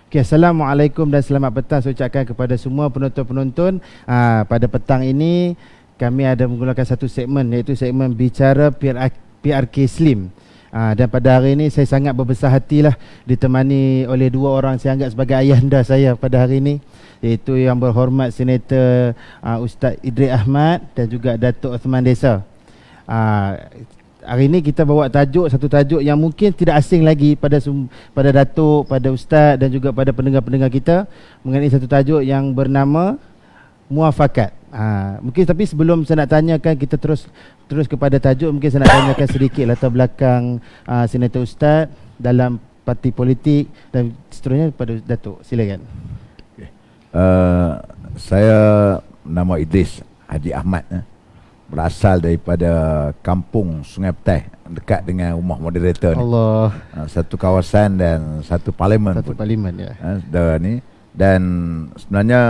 Okay, Assalamualaikum dan selamat petang saya ucapkan kepada semua penonton-penonton. Pada petang ini kami ada menggunakan satu segmen, iaitu segmen Bicara PRK Slim. Dan pada hari ini saya sangat berbesar hatilah ditemani oleh dua orang saya anggap sebagai ayahanda saya pada hari ini, iaitu yang berhormat Senator Ustaz Idris Ahmad dan juga Datuk Osman Desa. Hari ini kita bawa satu tajuk yang mungkin tidak asing lagi pada Datuk, pada Ustaz dan juga pada pendengar-pendengar kita, mengenai satu tajuk yang bernama muafakat. Mungkin tapi sebelum saya nak tanyakan, kita terus kepada tajuk, mungkin saya nak tanyakan sedikit latar belakang Senator Ustaz dalam parti politik dan seterusnya pada Datuk. Silakan. Saya nama Idris Haji Ahmad, berasal daripada kampung Sungai Petai, dekat dengan rumah moderator ni. Allah. Satu kawasan dan satu parlimen. Satu parlimen ya. Ni. Dan sebenarnya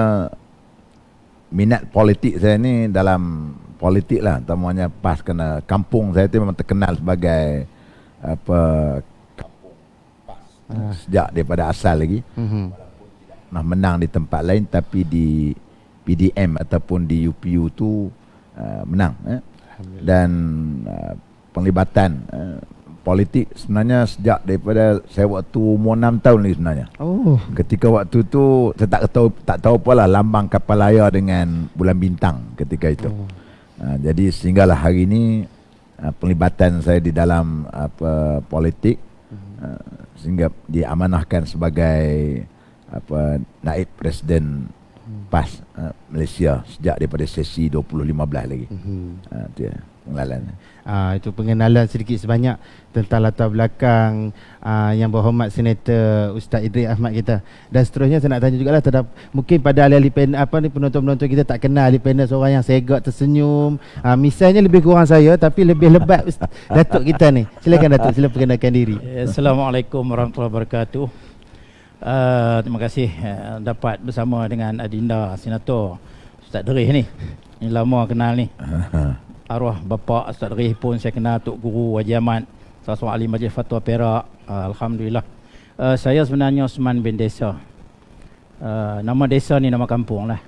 minat politik saya ni dalam politik lah, terutamanya pas kena kampung saya tu memang terkenal sebagai kampung pas. Sejak daripada asal lagi. Walaupun tidak pernah menang di tempat lain, tapi di PDM ataupun di UPU tu menang. Dan penglibatan politik sebenarnya sejak daripada saya waktu umur 6 tahun lagi sebenarnya. Ketika waktu tu saya tak tahu apalah lambang kapal layar dengan bulan bintang ketika itu. Jadi sehinggalah hari ini penglibatan saya di dalam politik, sehingga diamanahkan sebagai naib presiden PAS Malaysia sejak daripada sesi 2015 lagi. Itu pengenalan. Itu pengenalan sedikit sebanyak tentang latar belakang yang berhormat Senator Ustaz Idris Ahmad kita. Dan seterusnya saya nak tanya jugalah terhadap, mungkin pada ahli-ahli panel penonton-penonton kita tak kenal ahli panel seorang yang segak, tersenyum. Misalnya lebih kurang saya tapi lebih lebat Datuk kita ni. Silakan Datuk, sila perkenalkan diri. Assalamualaikum warahmatullahi wabarakatuh. Terima kasih dapat bersama dengan Adinda Senator Ustaz Idris ni. Ini lama kenal ni. Arwah bapa Ustaz Idris pun saya kenal, Tok Guru Haji Ahmad, salah seorang ahli Majlis Fatwa Perak. Alhamdulillah. Saya sebenarnya Osman bin Desa. Nama desa ni nama kampung lah.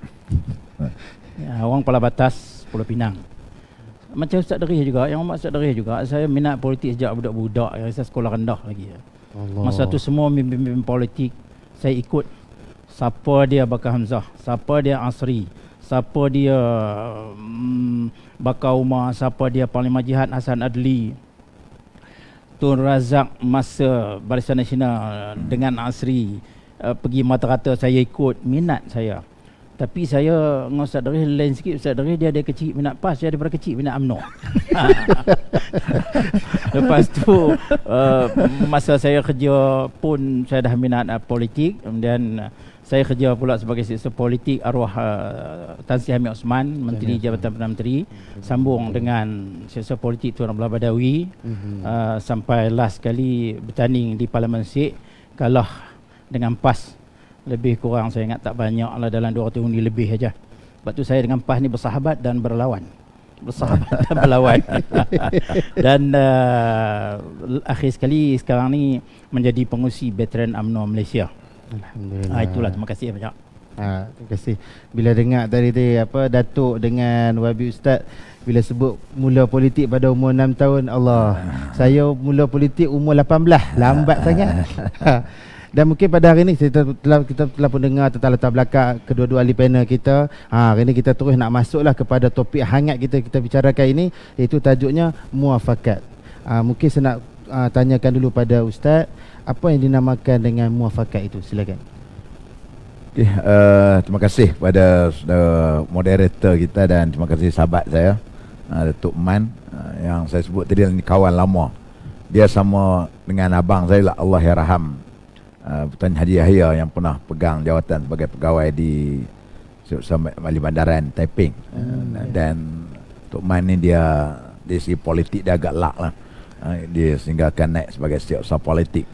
Orang Pala Batas, Pulau Pinang. Macam Ustaz Idris juga, yang Ustaz Idris juga, saya minat politik sejak budak-budak, saya sekolah rendah lagi. Allah. Masa tu semua pemimpin politik saya ikut. Siapa dia Bakar Hamzah, siapa dia Asri, siapa dia Bakar Umar, siapa dia Panglima Jihad Hasan Adli, Tun Razak masa Barisan Nasional dengan Asri, pergi mata-rata saya ikut, minat saya. Tapi saya dengan Ustaz Idris lain sikit. Ustaz Idris dia ada kecil minat PAS, dia daripada kecil minat UMNO. Lepas tu masa saya kerja pun saya dah minat politik. Kemudian saya kerja pula sebagai sektor politik arwah Tan Sri Hamid Osman, Menteri Jabatan Perdana Menteri, sambung dengan sektor politik Tuan Abdullah Badawi, sampai last kali bertanding di Parlimen Sik, kalah dengan PAS. Lebih kurang saya ingat tak banyak lah, dalam 200 undi lebih saja. Sebab tu saya dengan PAS ni bersahabat dan berlawan. Bersahabat dan berlawan. Dan akhir sekali sekarang ni menjadi pengurusi veteran UMNO Malaysia. Alhamdulillah. Itulah, terima kasih banyak. Terima kasih. Bila dengar tadi Datuk dengan Wabi Ustaz bila sebut mula politik pada umur 6 tahun, Allah. Saya mula politik umur 18, lambat sangat. Dan mungkin pada hari ini kita telah pun dengar tentang latar belakang kedua-dua ahli panel kita. Hari ini kita terus nak masuklah kepada topik hangat kita bicarakan ini, iaitu tajuknya muafakat. Mungkin saya nak tanyakan dulu pada Ustaz, apa yang dinamakan dengan muafakat itu? Silakan. Okay, terima kasih kepada moderator kita dan terima kasih sahabat saya Datuk Man, yang saya sebut tadi ni kawan lama. Dia sama dengan abang saya lah, Allah yarham, Tuan Haji Yahya, yang pernah pegang jawatan sebagai pegawai di Mali Bandaran Taiping. Dan Tok Man ni dia dari segi politik dia agak lak lah. Dia sehingga akan naik sebagai setiausaha politik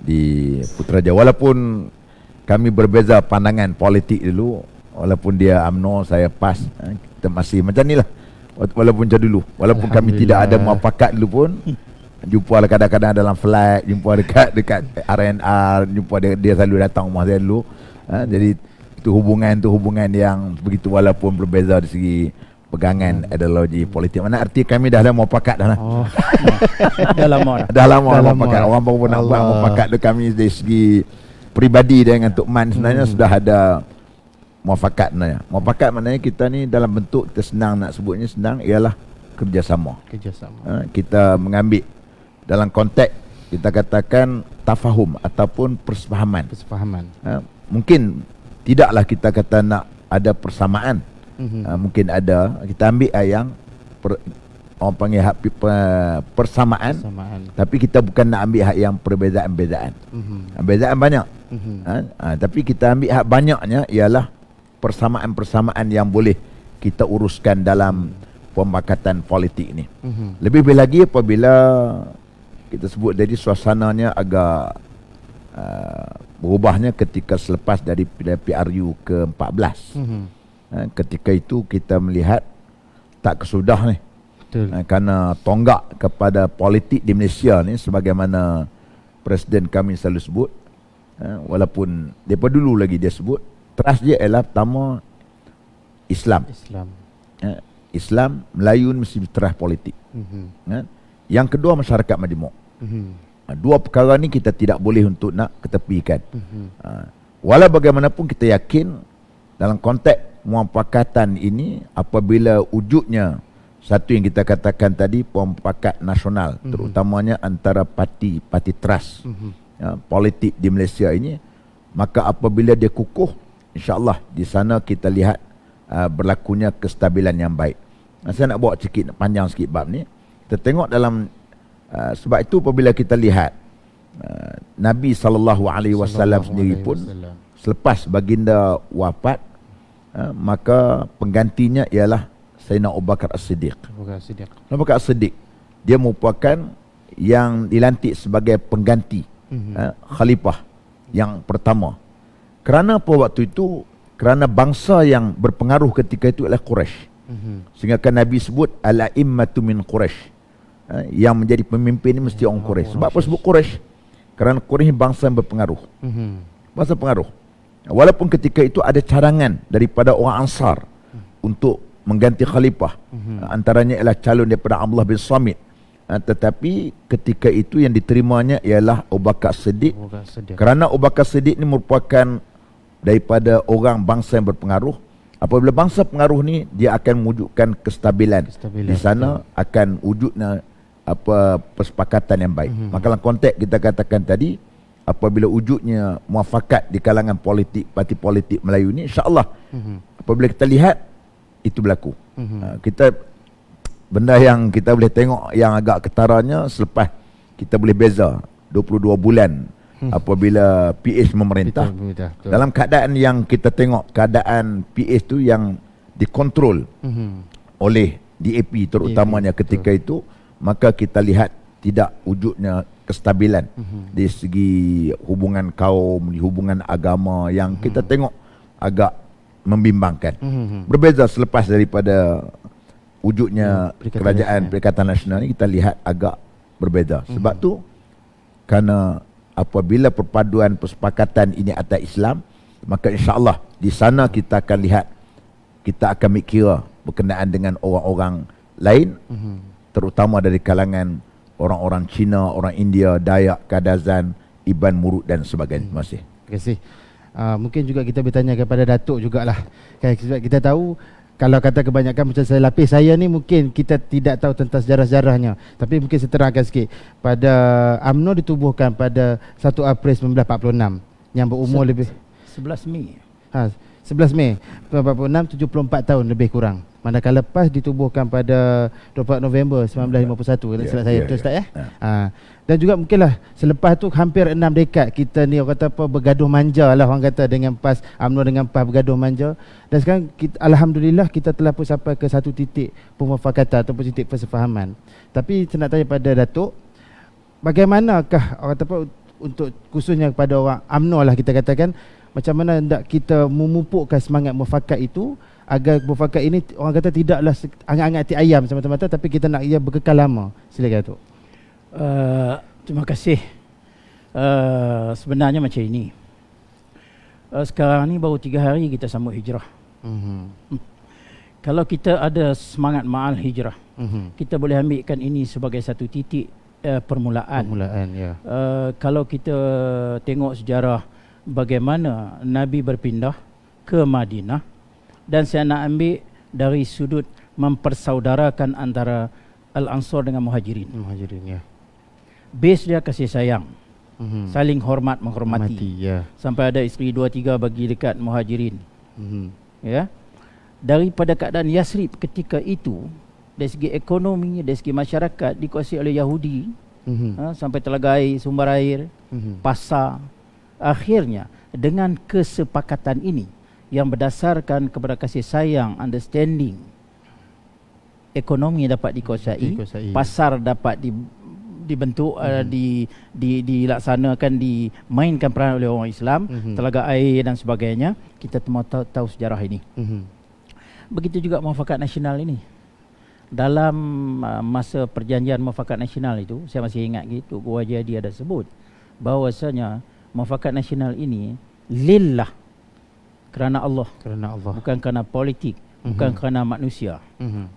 di Putrajaya. Walaupun kami berbeza pandangan politik dulu, walaupun dia UMNO, saya PAS, kita masih macam ni lah. Walaupun macam dulu, walaupun kami tidak ada muafakat dulu pun, jumpa lah kadang-kadang dalam flight, jumpa dekat RNR, jumpa dia selalu datang rumah saya dulu. Jadi itu hubungan yang begitu, walaupun berbeza dari segi pegangan ideologi politik. Mana arti kami dah ada muafakat dah lah. Oh. Dah lama dah. Dah lama muafakat. Orang baru pernah buat muafakat tu kami dari segi peribadi dengan Tok Man sebenarnya sudah ada muafakat sebenarnya. Muafakat maknanya kita ni dalam bentuk, kita senang nak sebutnya, senang ialah kerjasama. Kita mengambil dalam konteks kita katakan tafahum ataupun persefahaman. Mungkin tidaklah kita kata nak ada persamaan. Mungkin ada, kita ambil yang orang panggil hak persamaan, tapi kita bukan nak ambil hak yang perbezaan-bezaan. Bezaan banyak. Tapi kita ambil hak banyaknya ialah persamaan-persamaan yang boleh kita uruskan dalam pembakatan politik ni. Lebih lagi apabila kita sebut tadi suasananya agak berubahnya ketika selepas dari PRU ke-14. Ketika itu kita melihat tak kesudah ni. Kerana tonggak kepada politik di Malaysia ni, sebagaimana Presiden kami selalu sebut, walaupun daripada dulu lagi dia sebut, teras dia ialah pertama Islam. Islam, Melayu mesti teras politik. Yang kedua masyarakat majmuk. Dua perkara ni kita tidak boleh untuk nak ketepikan. Walau bagaimanapun kita yakin dalam konteks muafakatan ini, apabila wujudnya satu yang kita katakan tadi, pemufakat nasional, terutamanya antara parti teras politik di Malaysia ini, maka apabila dia kukuh, insya-Allah di sana kita lihat berlakunya kestabilan yang baik. Saya nak bawa sikit, panjang sikit bab ni. Kita tengok dalam sebab itu apabila kita lihat Nabi SAW sendiri pun selepas baginda wafat, maka penggantinya ialah Sayyidina Abu Bakar As-Siddiq. Abu Bakar As-Siddiq dia merupakan yang dilantik sebagai pengganti khalifah yang pertama. Kerana apa waktu itu? Kerana bangsa yang berpengaruh ketika itu adalah Quraisy. Sehingga kan Nabi sebut al-a'immatu min Quraisy. Yang menjadi pemimpin ini mesti orang Quraisy. Sebab apa sebut Quraisy? Kerana Quraisy bangsa yang berpengaruh. Bangsa pengaruh. Walaupun ketika itu ada cadangan daripada orang Ansar untuk mengganti khalifah. Antaranya ialah calon daripada Abdullah bin Samit. Tetapi ketika itu yang diterimanya ialah Abu Bakar Siddiq. Kerana Abu Bakar Siddiq ini merupakan daripada orang bangsa yang berpengaruh. Apabila bangsa pengaruh ni, dia akan mewujudkan kestabilan. Di sana akan wujudnya persepakatan yang baik. Maka dalam konteks kita katakan tadi, apabila wujudnya muafakat di kalangan politik, parti politik Melayu ni, insya-Allah apabila kita lihat itu berlaku. Kita benda yang kita boleh tengok yang agak ketaranya selepas kita boleh beza 22 bulan apabila PH memerintah. Dalam keadaan yang kita tengok, keadaan PH tu yang dikontrol oleh DAP terutamanya ketika itu, maka kita lihat tidak wujudnya kestabilan di segi hubungan kaum, di hubungan agama yang kita tengok agak membimbangkan. Berbeza selepas daripada wujudnya kerajaan Perikatan Nasional ni, kita lihat agak berbeza. Sebab tu kerana apabila perpaduan persepakatan ini atas Islam, maka insya-Allah di sana kita akan lihat, kita akan mikir berkenaan dengan orang-orang lain, terutama dari kalangan orang-orang Cina, orang India, Dayak, Kadazan, Iban Murud dan sebagainya. Terima kasih. Terima kasih. Mungkin juga kita bertanya kepada Datuk jugalah. Sebab kita tahu, kalau kata kebanyakan macam saya lapis, saya ni mungkin kita tidak tahu tentang sejarah-sejarahnya. Tapi mungkin saya terangkan sikit. Pada UMNO ditubuhkan pada 1 April 1946, yang berumur lebih 11 Mei. 11 Mei 1946, 74 tahun lebih kurang. Manakala PAS ditubuhkan pada 24 November 1951. Silap saya betul Ustaz ya? Dan juga mungkinlah selepas tu hampir 6 dekad kita ni orang kata apa, bergaduh manja lah, orang kata dengan PAS, UMNO dengan PAS bergaduh manja. Dan sekarang kita, alhamdulillah kita telah pun sampai ke satu titik pemufakatan ataupun titik persefahaman. Tapi saya nak tanya pada Datuk, bagaimanakah orang kata apa, untuk khususnya kepada orang UMNO lah kita katakan, macam mana hendak kita memupukkan semangat mufakat itu agar mufakat ini orang kata tidaklah angat-angat hati ayam semata-mata, tapi kita nak ia berkekal lama. Silakan Datuk. Terima kasih. Sebenarnya macam ini. Sekarang ni baru 3 hari kita sambut hijrah. Kalau kita ada semangat ma'al hijrah, kita boleh ambilkan ini sebagai satu titik permulaan. Ya. Kalau kita tengok sejarah bagaimana Nabi berpindah ke Madinah, dan saya nak ambil dari sudut mempersaudarakan antara Al-Ansar dengan Muhajirin. Ya. Base dia kasih sayang, saling hormat menghormati. Ya. Sampai ada isteri 2-3 bagi dekat Muhajirin. Ya. Daripada keadaan Yasrib ketika itu, dari segi ekonomi, dari segi masyarakat dikuasai oleh Yahudi, sampai telaga air, sumber air, pasar. Akhirnya dengan kesepakatan ini yang berdasarkan kepada kasih sayang, understanding, ekonomi dapat dikuasai, pasar dapat dibentuk, dilaksanakan, dimainkan peranan oleh orang Islam, telaga air dan sebagainya. Kita semua tahu sejarah ini. Begitu juga muafakat nasional ini. Dalam masa perjanjian muafakat nasional itu, saya masih ingat gitu, Gua Jadi ada sebut bahawasanya muafakat nasional ini lillah, kerana Allah, bukan kerana politik, bukan kerana manusia,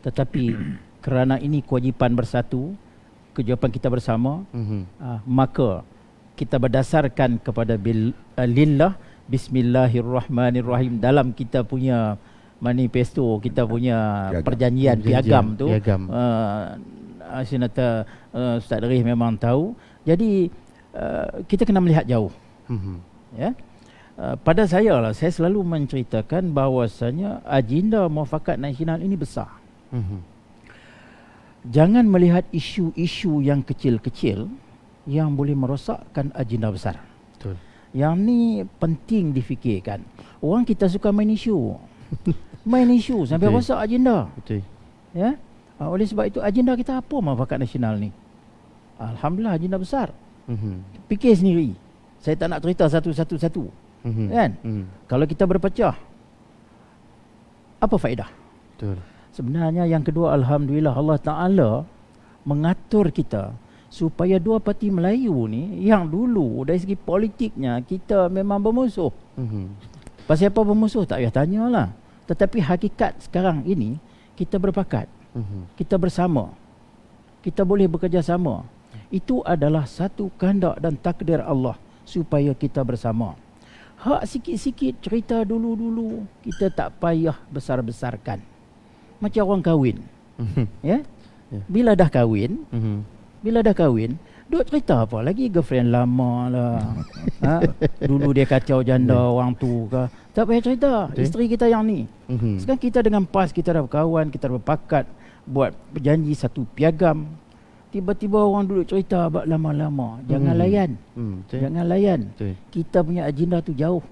tetapi kerana ini kewajipan bersatu, kewajipan kita bersama. Maka kita berdasarkan kepada lillah, bismillahirrahmanirrahim, dalam kita punya manifesto, kita punya perjanjian piagam tu. Senata Ustaz Darif memang tahu. Jadi kita kena melihat jauh. Ya. Pada saya lah, saya selalu menceritakan bahawasanya agenda muafakat nasional ini besar. Jangan melihat isu-isu yang kecil-kecil yang boleh merosakkan agenda besar. Betul. Yang ni penting difikirkan. Orang kita suka main isu. Main isu sampai rosak agenda. Betul. Ya. Oleh sebab itu agenda kita apa muafakat nasional ni? Alhamdulillah agenda besar. Fikir sendiri. Saya tak nak cerita satu-satu. Kan? Kalau kita berpecah, apa faedah? Betul. Sebenarnya yang kedua, alhamdulillah Allah Ta'ala mengatur kita supaya dua parti Melayu ni yang dulu dari segi politiknya kita memang bermusuh. Pasal apa bermusuh tak payah tanyalah. Tetapi hakikat sekarang ini kita berpakat. Kita bersama. Kita boleh bekerjasama. Itu adalah satu kehendak dan takdir Allah supaya kita bersama. Hak sikit-sikit cerita dulu-dulu kita tak payah besar-besarkan. Macam orang kahwin. Ya? Bila dah kahwin, duk cerita apa lagi, girlfriend lama lah. Dulu dia kacau janda orang tu ke. Tak payah cerita. Isteri kita yang ni. Sekarang kita dengan PAS, kita dah berkawan, kita dah berpakat buat berjanji satu piagam. Tiba-tiba orang duduk cerita abad lama-lama. Jangan layan. Jangan layan. Kita punya agenda tu jauh.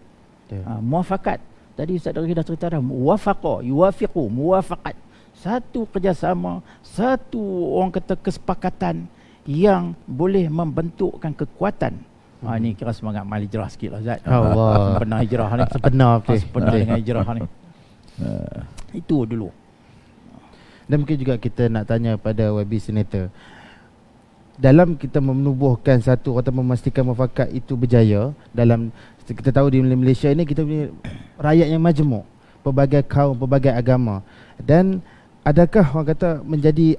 Muafakat. Tadi Ustaz Darif dah cerita dah. Muwafaqa, yuwafiqu, muwafakat. Satu kerjasama, satu orang kata kesepakatan yang boleh membentukkan kekuatan. Ini kira semangat mal hijrah sikit lah Ustaz. Allah. Sempena hijrah ni. Sempena dengan hijrah ni. Itu dulu. Dan mungkin juga kita nak tanya pada YB Senator, dalam kita menubuhkan satu atau memastikan muafakat itu berjaya, dalam kita tahu di Malaysia ini kita punya rakyat yang majmuk, pelbagai kaum, pelbagai agama, dan adakah orang kata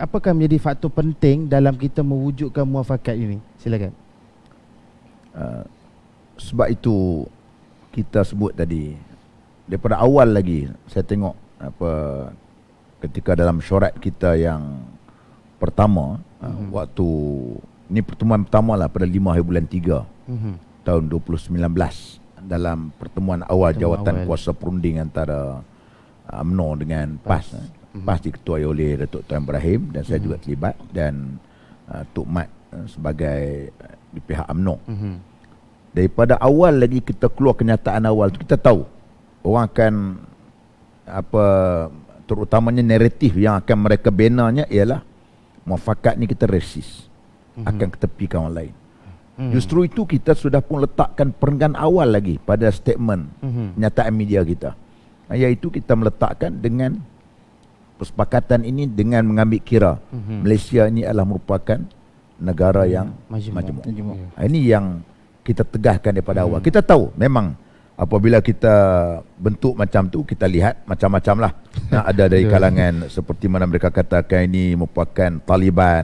apakah menjadi faktor penting dalam kita mewujudkan muafakat ini? Silakan. Sebab itu kita sebut tadi, daripada awal lagi saya tengok ketika dalam syorat kita yang pertama, waktu ni pertemuan pertama lah pada 5 hari bulan 3 tahun 2019, dalam pertemuan awal jawatan kuasa perunding antara UMNO dengan PAS. PAS diketuai oleh Datuk Tuan Ibrahim dan saya juga terlibat, dan Tok Mat sebagai di pihak UMNO. Daripada awal lagi kita keluar kenyataan awal tu, kita tahu orang akan terutamanya naratif yang akan mereka benanya ialah muafakat ni kita resist, akan ketepikan orang lain. Justru itu kita sudah pun letakkan perenggan awal lagi pada statement kenyataan media kita, iaitu kita meletakkan dengan kesepakatan ini dengan mengambil kira Malaysia ini adalah merupakan negara yang Majmuk. majmuk. Ini yang kita tegaskan daripada awal. Kita tahu memang apabila kita bentuk macam tu, kita lihat macam-macam lah. Ada dari kalangan seperti mana mereka katakan ini merupakan Taliban,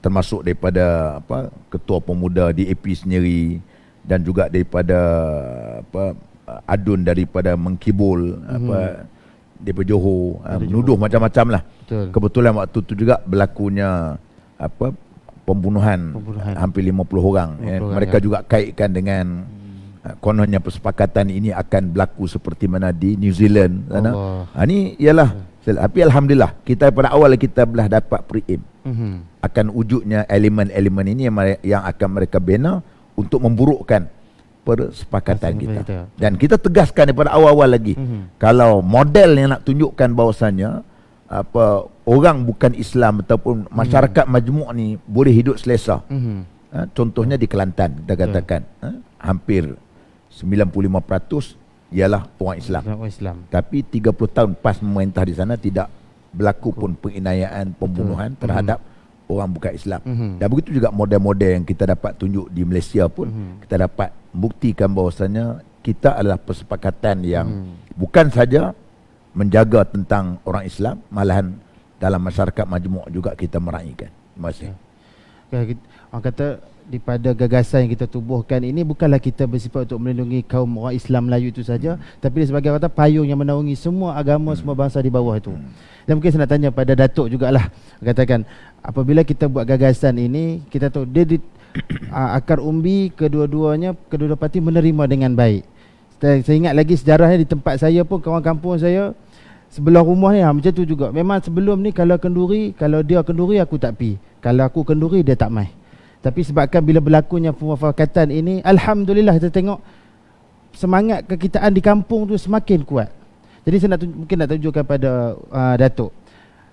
termasuk daripada ketua pemuda DAP sendiri, dan juga daripada adun daripada Mengkibul, daripada Johor, menuduh macam-macam lah. Betul. Kebetulan waktu tu juga berlakunya pembunuhan hampir 50 orang. 50 orang, Mereka juga kaitkan dengan kononnya persepakatan ini akan berlaku seperti mana di New Zealand sana. Ini ialah, tapi alhamdulillah kita pada awal kita belah dapat pre-aim akan wujudnya elemen-elemen ini yang akan mereka bina untuk memburukkan persepakatan kita. Dan kita tegaskan daripada awal-awal lagi, kalau model yang nak tunjukkan bahawasanya orang bukan Islam ataupun masyarakat majmuk ni boleh hidup selesa. Contohnya di Kelantan kita katakan hampir 95% ialah orang Islam. Tapi 30 tahun pas memerintah di sana tidak berlaku pun penganiayaan, pembunuhan terhadap orang bukan Islam. Dan begitu juga model-model yang kita dapat tunjuk di Malaysia pun, kita dapat buktikan bahawasanya kita adalah persepakatan yang bukan saja menjaga tentang orang Islam, malahan dalam masyarakat majmuk juga kita meraihkan. Terima kasih. Orang kata daripada gagasan yang kita tubuhkan ini bukanlah kita bersifat untuk melindungi kaum orang Islam Melayu itu saja, tapi sebagai kata payung yang menaungi semua agama, semua bangsa di bawah itu. Dan mungkin saya nak tanya pada Datuk jugalah, katakan apabila kita buat gagasan ini, kita tahu dia akar umbi kedua parti menerima dengan baik. Saya ingat lagi sejarahnya di tempat saya pun, kawan kampung saya sebelah rumah ni macam tu juga. Memang sebelum ni kalau dia kenduri aku tak pi. Kalau aku kenduri dia tak mai. Tapi sebabkan bila berlakunya pemufakatan ini, alhamdulillah kita tengok semangat kekitaan di kampung tu semakin kuat. Jadi saya mungkin nak tunjukkan pada Datuk,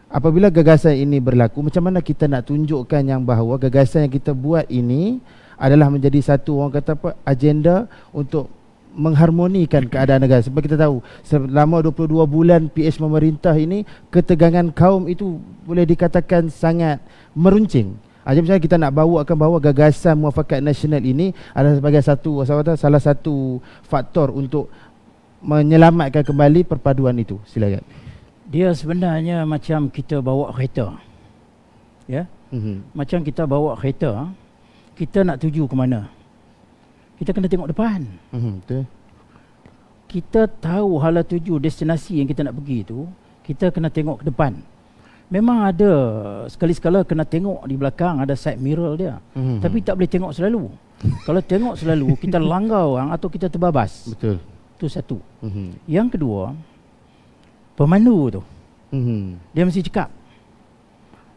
apabila gagasan ini berlaku, macam mana kita nak tunjukkan yang bahawa gagasan yang kita buat ini adalah menjadi satu orang kata agenda untuk mengharmonikan keadaan negara. Sebab kita tahu selama 22 bulan PH memerintah ini, ketegangan kaum itu boleh dikatakan sangat meruncing. Jadi misalnya kita nak bawa gagasan muafakat nasional ini adalah sebagai salah satu faktor untuk menyelamatkan kembali perpaduan itu. Silakan. Dia sebenarnya macam kita bawa kereta. Ya. Macam kita bawa kereta, kita nak tuju ke mana? Kita kena tengok depan. Betul. Kita tahu hala tuju destinasi yang kita nak pergi tu, kita kena tengok ke depan. Memang ada sekali-sekala kena tengok di belakang, ada side mirror dia. Tapi tak boleh tengok selalu. Kalau tengok selalu, kita langgar orang atau kita terbabas. Betul. Itu satu. Yang kedua, pemandu tu. Dia mesti cakap.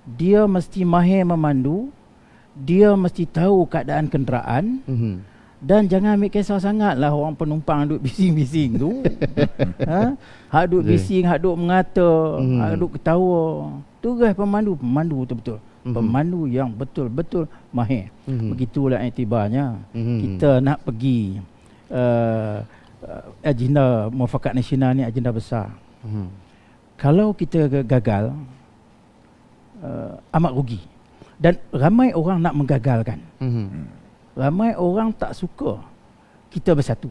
Dia mesti mahir memandu. Dia mesti tahu keadaan kenderaan. Dan jangan ambil kisah sangat lah orang penumpang duduk bising-bising tu. Hak duduk bising, hak duduk mengata, hak duduk ketawa. Tugas pemandu betul-betul. Pemandu yang betul-betul mahir. Begitulah iktibarnya. Kita nak pergi agenda muafakat nasional ni agenda besar. Kalau kita gagal, amat rugi. Dan ramai orang nak menggagalkan. Ramai orang tak suka kita bersatu.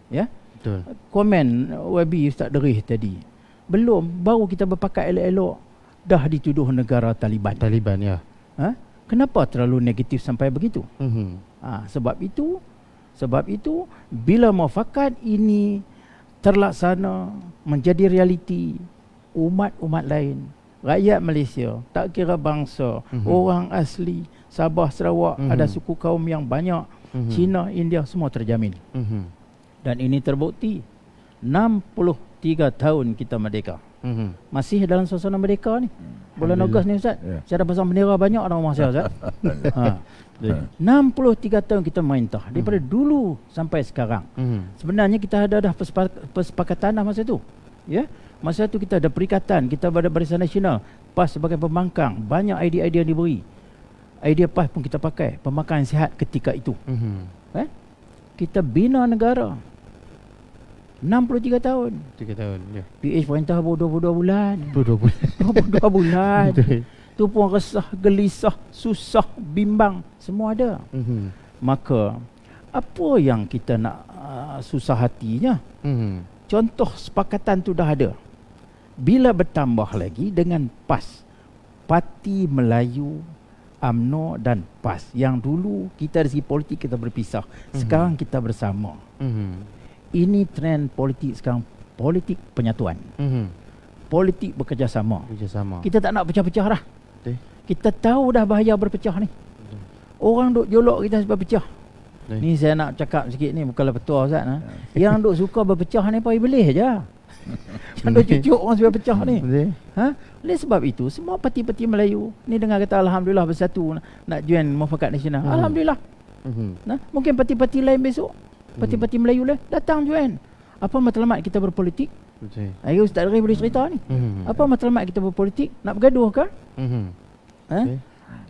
Ya? Betul. Komen YB Ustaz Derih tadi. Belum, baru kita berpakat elok-elok dah dituduh negara Taliban. Taliban, ya. Kenapa terlalu negatif sampai begitu? Sebab itu bila muafakat ini terlaksana menjadi realiti, umat-umat lain, rakyat Malaysia, tak kira bangsa, orang asli Sabah, Sarawak, ada suku kaum yang banyak, Cina, India, semua terjamin. Dan ini terbukti 63 tahun kita merdeka. Masih dalam suasana merdeka ni. Bulan Ogos ni Ustaz, saya dah pasang bendera banyak dalam rumah saya Ustaz. 63 tahun kita merintah, daripada dulu sampai sekarang. Sebenarnya kita ada dah persepakatan dah masa tu. Ya? Masa tu kita ada perikatan, kita ada Barisan Nasional, PAS sebagai pembangkang, banyak idea-idea yang diberi. Idea PAS pun kita pakai, pembangkang yang sihat ketika itu. Kita bina negara 63 tahun. 3 tahun, ya. PH perintah 22 bulan. 22 bulan. 22 bulan. tu pun resah, gelisah, susah, bimbang, semua ada. Maka apa yang kita nak susah hatinya? Contoh sepakatan tu dah ada. Bila bertambah lagi dengan PAS, Parti Melayu UMNO dan PAS, yang dulu kita dari segi politik kita berpisah, sekarang kita bersama. Ini trend politik sekarang, politik penyatuan. Politik bekerjasama. Kita tak nak pecah-pecah dah. Kita tahu dah bahaya berpecah ni. Orang duk jolok kita sebab pecah. Ni saya nak cakap sikit ni, bukanlah petua Ustaz. Yang duk suka berpecah ni pai belih je. Yang duk cucuk orang sebab pecah ni. Oleh sebab itu, semua parti-parti Melayu ni dengar kata Alhamdulillah bersatu nak join Muafakat Nasional. Alhamdulillah. Mungkin parti-parti lain besok, parti-parti Melayu lain datang join. Apa matlamat kita berpolitik? Ayo Ustaz Ray boleh cerita ni. Apa matlamat kita berpolitik? Nak bergaduh ke?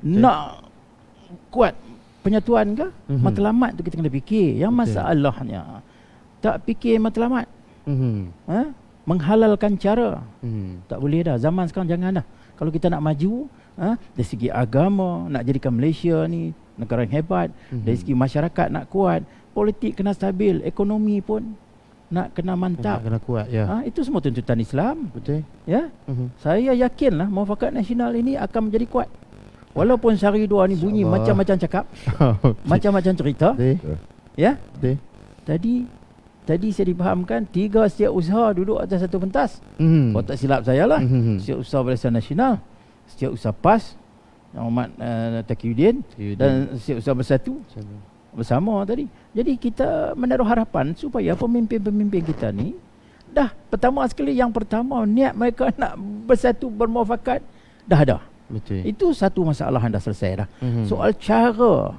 Nak kuat penyatuan ke? Matlamat tu kita kena fikir. Yang masalahnya tak fikir matlamat. Menghalalkan cara. Tak boleh dah. Zaman sekarang jangan dah. Kalau kita nak maju, dari segi agama, nak jadikan Malaysia ni negara yang hebat, dari segi masyarakat nak kuat, politik kena stabil, ekonomi pun nak kena mantap, kena kuat, ya. Itu semua tuntutan Islam. Betul. Ya. Saya yakinlah Muafakat Nasional ini akan menjadi kuat. Walaupun sehari dua ni bunyi macam-macam cakap, macam-macam cerita. Ya. Tadi saya difahamkan 3 setiausaha duduk atas satu pentas. Kalau tak silap saya lah. Setiausaha Barisan Nasional, Setiausaha PAS, Yang Amat Taqiyuddin, dan Setiausaha Bersatu bersama tadi. Jadi kita menaruh harapan supaya pemimpin-pemimpin kita ni dah pertama sekali, yang pertama niat mereka nak bersatu bermuafakat dah ada. Betul. Itu satu masalah yang dah selesai dah. Soal cara,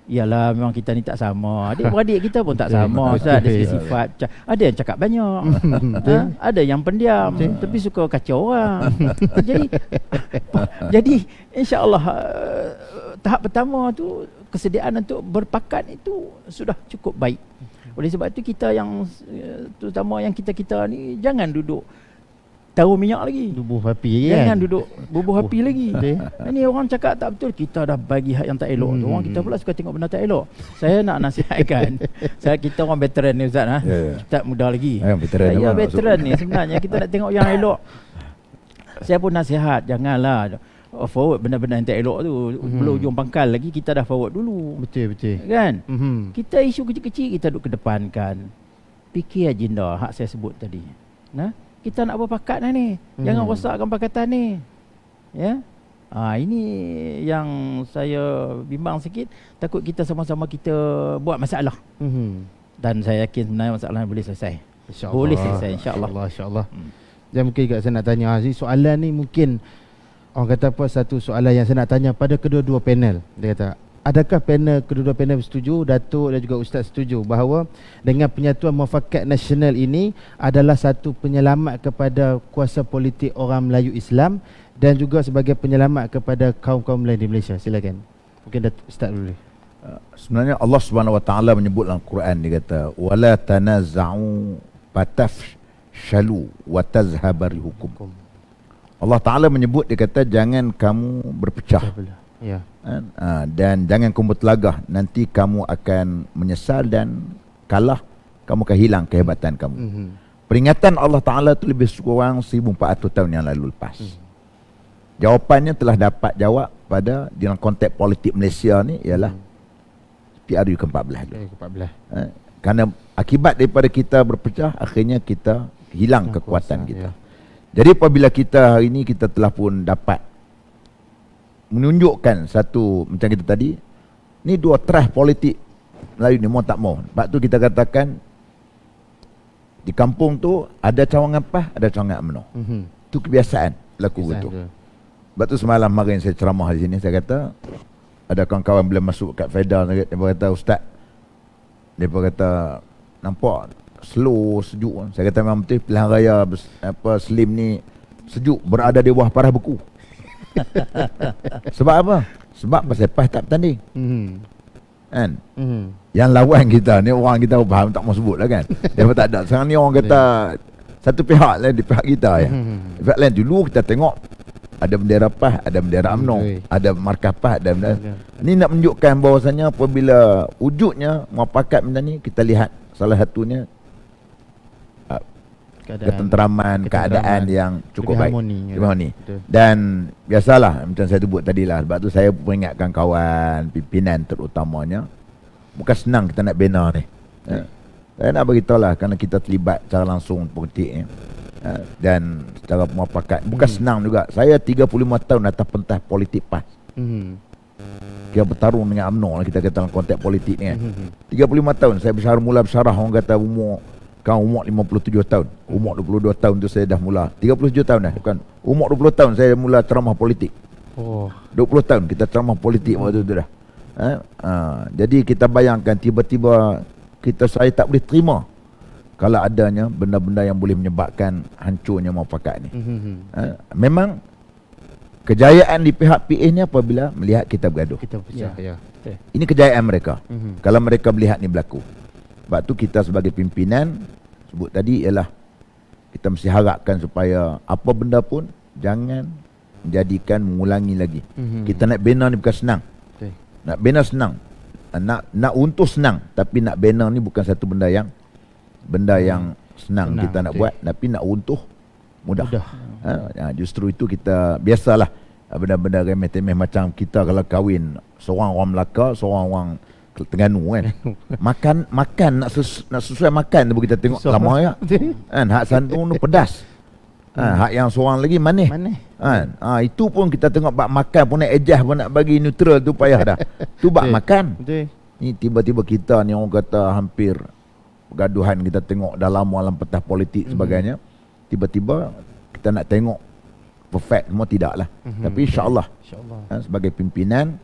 ialah memang kita ni tak sama. Adik-beradik kita pun tak sama Ustaz, dari segi sifat. Ada yang cakap banyak, ada yang pendiam, tapi suka kacau orang. Jadi insya-Allah tahap pertama tu, kesediaan untuk berpakat itu sudah cukup baik. Oleh sebab itu kita yang terutama yang kita ni jangan duduk taruh minyak lagi, bubuh api jangan duduk bubuh api lagi. Ini orang cakap tak betul, kita dah bagi hak yang tak elok tu. Orang kita pula suka tengok benda tak elok. Saya nak nasihatkan, kita orang veteran ni Ustaz, kita muda lagi. Saya veteran ni sebenarnya kita nak tengok yang elok. Saya pun nasihat, janganlah forward benda-benda yang tak elok tu. Belum ujung pangkal lagi kita dah forward dulu. Betul. Kan? Kita isu kecil-kecil kita duk kedepankan. Fikir agenda hak saya sebut tadi. Kita nak berpakat ni. Jangan rosakkan pakatan ni. Ya. Ini yang saya bimbang sikit. Takut kita sama-sama kita buat masalah. Dan saya yakin sebenarnya masalah boleh selesai. InsyaAllah. Boleh selesai insya-Allah. InsyaAllah. Dan mungkin juga saya nak tanya soalan ni, mungkin orang kata apa, satu soalan yang saya nak tanya pada kedua-dua panel. Dia kata, adakah kedua-dua panel bersetuju, Datuk dan juga Ustaz setuju bahawa dengan penyatuan Muafakat Nasional ini adalah satu penyelamat kepada kuasa politik orang Melayu Islam dan juga sebagai penyelamat kepada kaum-kaum lain di Malaysia? Silakan. Mungkin Ustaz dulu. Sebenarnya Allah Subhanahu Wa Taala menyebut dalam Quran, dia kata wala tanaza'u fatafshalu wa tazhaba rihukum. Allah Taala menyebut, dia kata jangan kamu berpecah. Ya. Dan jangan kamu bertelagah, nanti kamu akan menyesal dan kalah, kamu akan hilang kehebatan kamu. Peringatan Allah Ta'ala itu lebih kurang 1400 tahun yang lalu lepas. Jawapannya telah dapat jawab pada dalam konteks politik Malaysia ni, ialah PRU ke-14 dulu. Kerana akibat daripada kita berpecah, akhirnya kita hilang kekuatan kita. Jadi apabila kita hari ini kita telah pun dapat menunjukkan satu, macam kita tadi, ni dua terah politik Melayu ni mau tak mau. Sebab tu kita katakan di kampung tu ada cawangan PAS, ada cawangan UMNO. Itu kebiasaan berlaku begitu. Sebab tu semalam marin saya ceramah di sini, saya kata ada kawan-kawan bila masuk kat Feda, dia kata Ustaz, dia kata nampak slow, sejuk. Saya kata memang betul, pilihan raya Slim ni sejuk, berada di bawah parah beku. Sebab apa? Sebab pasal PAS tak bertanding. Kan? Yang lawan kita ni orang kita faham, tak mau sebut lah kan. Dia tak ada. Sekarang ni orang kata satu pihak lain di pihak kita ya. Pihak lain dulu kita tengok ada bendera PAS, ada bendera UMNO, Betul. ada markah PAS, ada bendera. Betul. Ini nak menunjukkan bahawasanya apabila wujudnya muafakat benda ni, kita lihat salah satunya ketenteraman, keadaan yang cukup baik, harmoni. Dan biasalah macam saya sebut tadi lah, sebab tu saya peringatkan kawan pimpinan terutamanya, bukan senang kita nak bina ni. Saya nak beritahu lah, kerana kita terlibat secara langsung politik ni, dan secara muafakat bukan senang juga. Saya 35 tahun atas pentas politik PAS. Kita bertarung dengan UMNO lah, kita kata dalam konteks politik ni kan. 35 tahun saya mula bersyarah, orang kata umur 57 tahun. Umur 22 tahun tu saya dah mula. 37 tahun dah, bukan. Umur 20 tahun saya mula ceramah politik. 20 tahun kita ceramah politik waktu tu dah. Jadi kita bayangkan tiba-tiba saya tak boleh terima kalau adanya benda-benda yang boleh menyebabkan hancurnya muafakat ni. Memang kejayaan di pihak PA ni apabila melihat kita bergaduh. Kita pecah, ya. Ini kejayaan mereka. Kalau mereka melihat ni berlaku. Sebab tu kita sebagai pimpinan, sebut tadi ialah kita mesti harapkan supaya apa benda pun jangan menjadikan mengulangi lagi. Kita nak bina ni bukan senang. Nak bina senang. Nak untuh senang, tapi nak bina ni bukan satu benda yang senang kita nak buat, tapi nak untuh mudah. Justru itu kita biasalah benda-benda remeh-temeh macam kita kalau kahwin, seorang orang Melaka, seorang orang Terengganu kan. Makan nak sesuai makan tu kita tengok lama ya. Kan hak santung tu pedas. Hak yang seorang lagi manis. Kan? Itu pun kita tengok bab makan pun nak adjust pun nak bagi neutral tu payah dah. Tu bab makan. Ni tiba-tiba kita ni orang kata hampir pergaduhan kita tengok dah lama dalam pentas politik sebagainya. Tiba-tiba kita nak tengok perfect semua tidaklah. Tapi insya-Allah sebagai pimpinan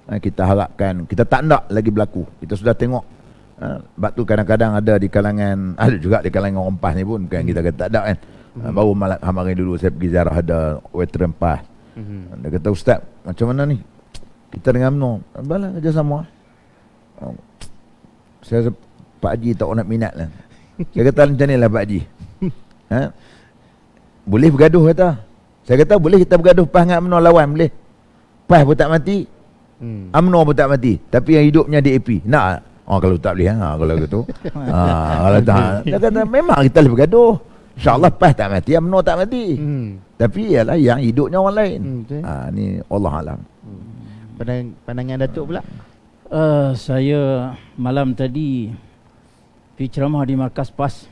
kita harapkan, kita tak nak lagi berlaku. Kita sudah tengok. Sebab tu kadang-kadang ada di kalangan, ada juga di kalangan orang PAS ni pun, bukan kita kata tak ada kan. Baru hari dulu saya pergi ziarah ada veteran PAS. Dia kata, "Ustaz, macam mana ni? Kita dengan UMNO." "Balah, kerjasama." Saya, "Pak Haji tak nak minat lah." Saya kata, "Macam ni lah Pak Haji. Boleh bergaduh kata." Saya kata, "Boleh kita bergaduh PAS dengan UMNO lawan, boleh. PAS pun tak mati, UMNO pun tak mati, tapi yang hidupnya DAP. Nak?" Kalau tak boleh, kalau gitu. Kalau tak, dia kata memang kita boleh bergaduh. InsyaAllah PAS tak mati, UMNO tak mati. Tapi ialah yang hidupnya orang lain. Ni Allah Alam. Pandangan Datuk pula. Saya malam tadi pergi ceramah di markas PAS,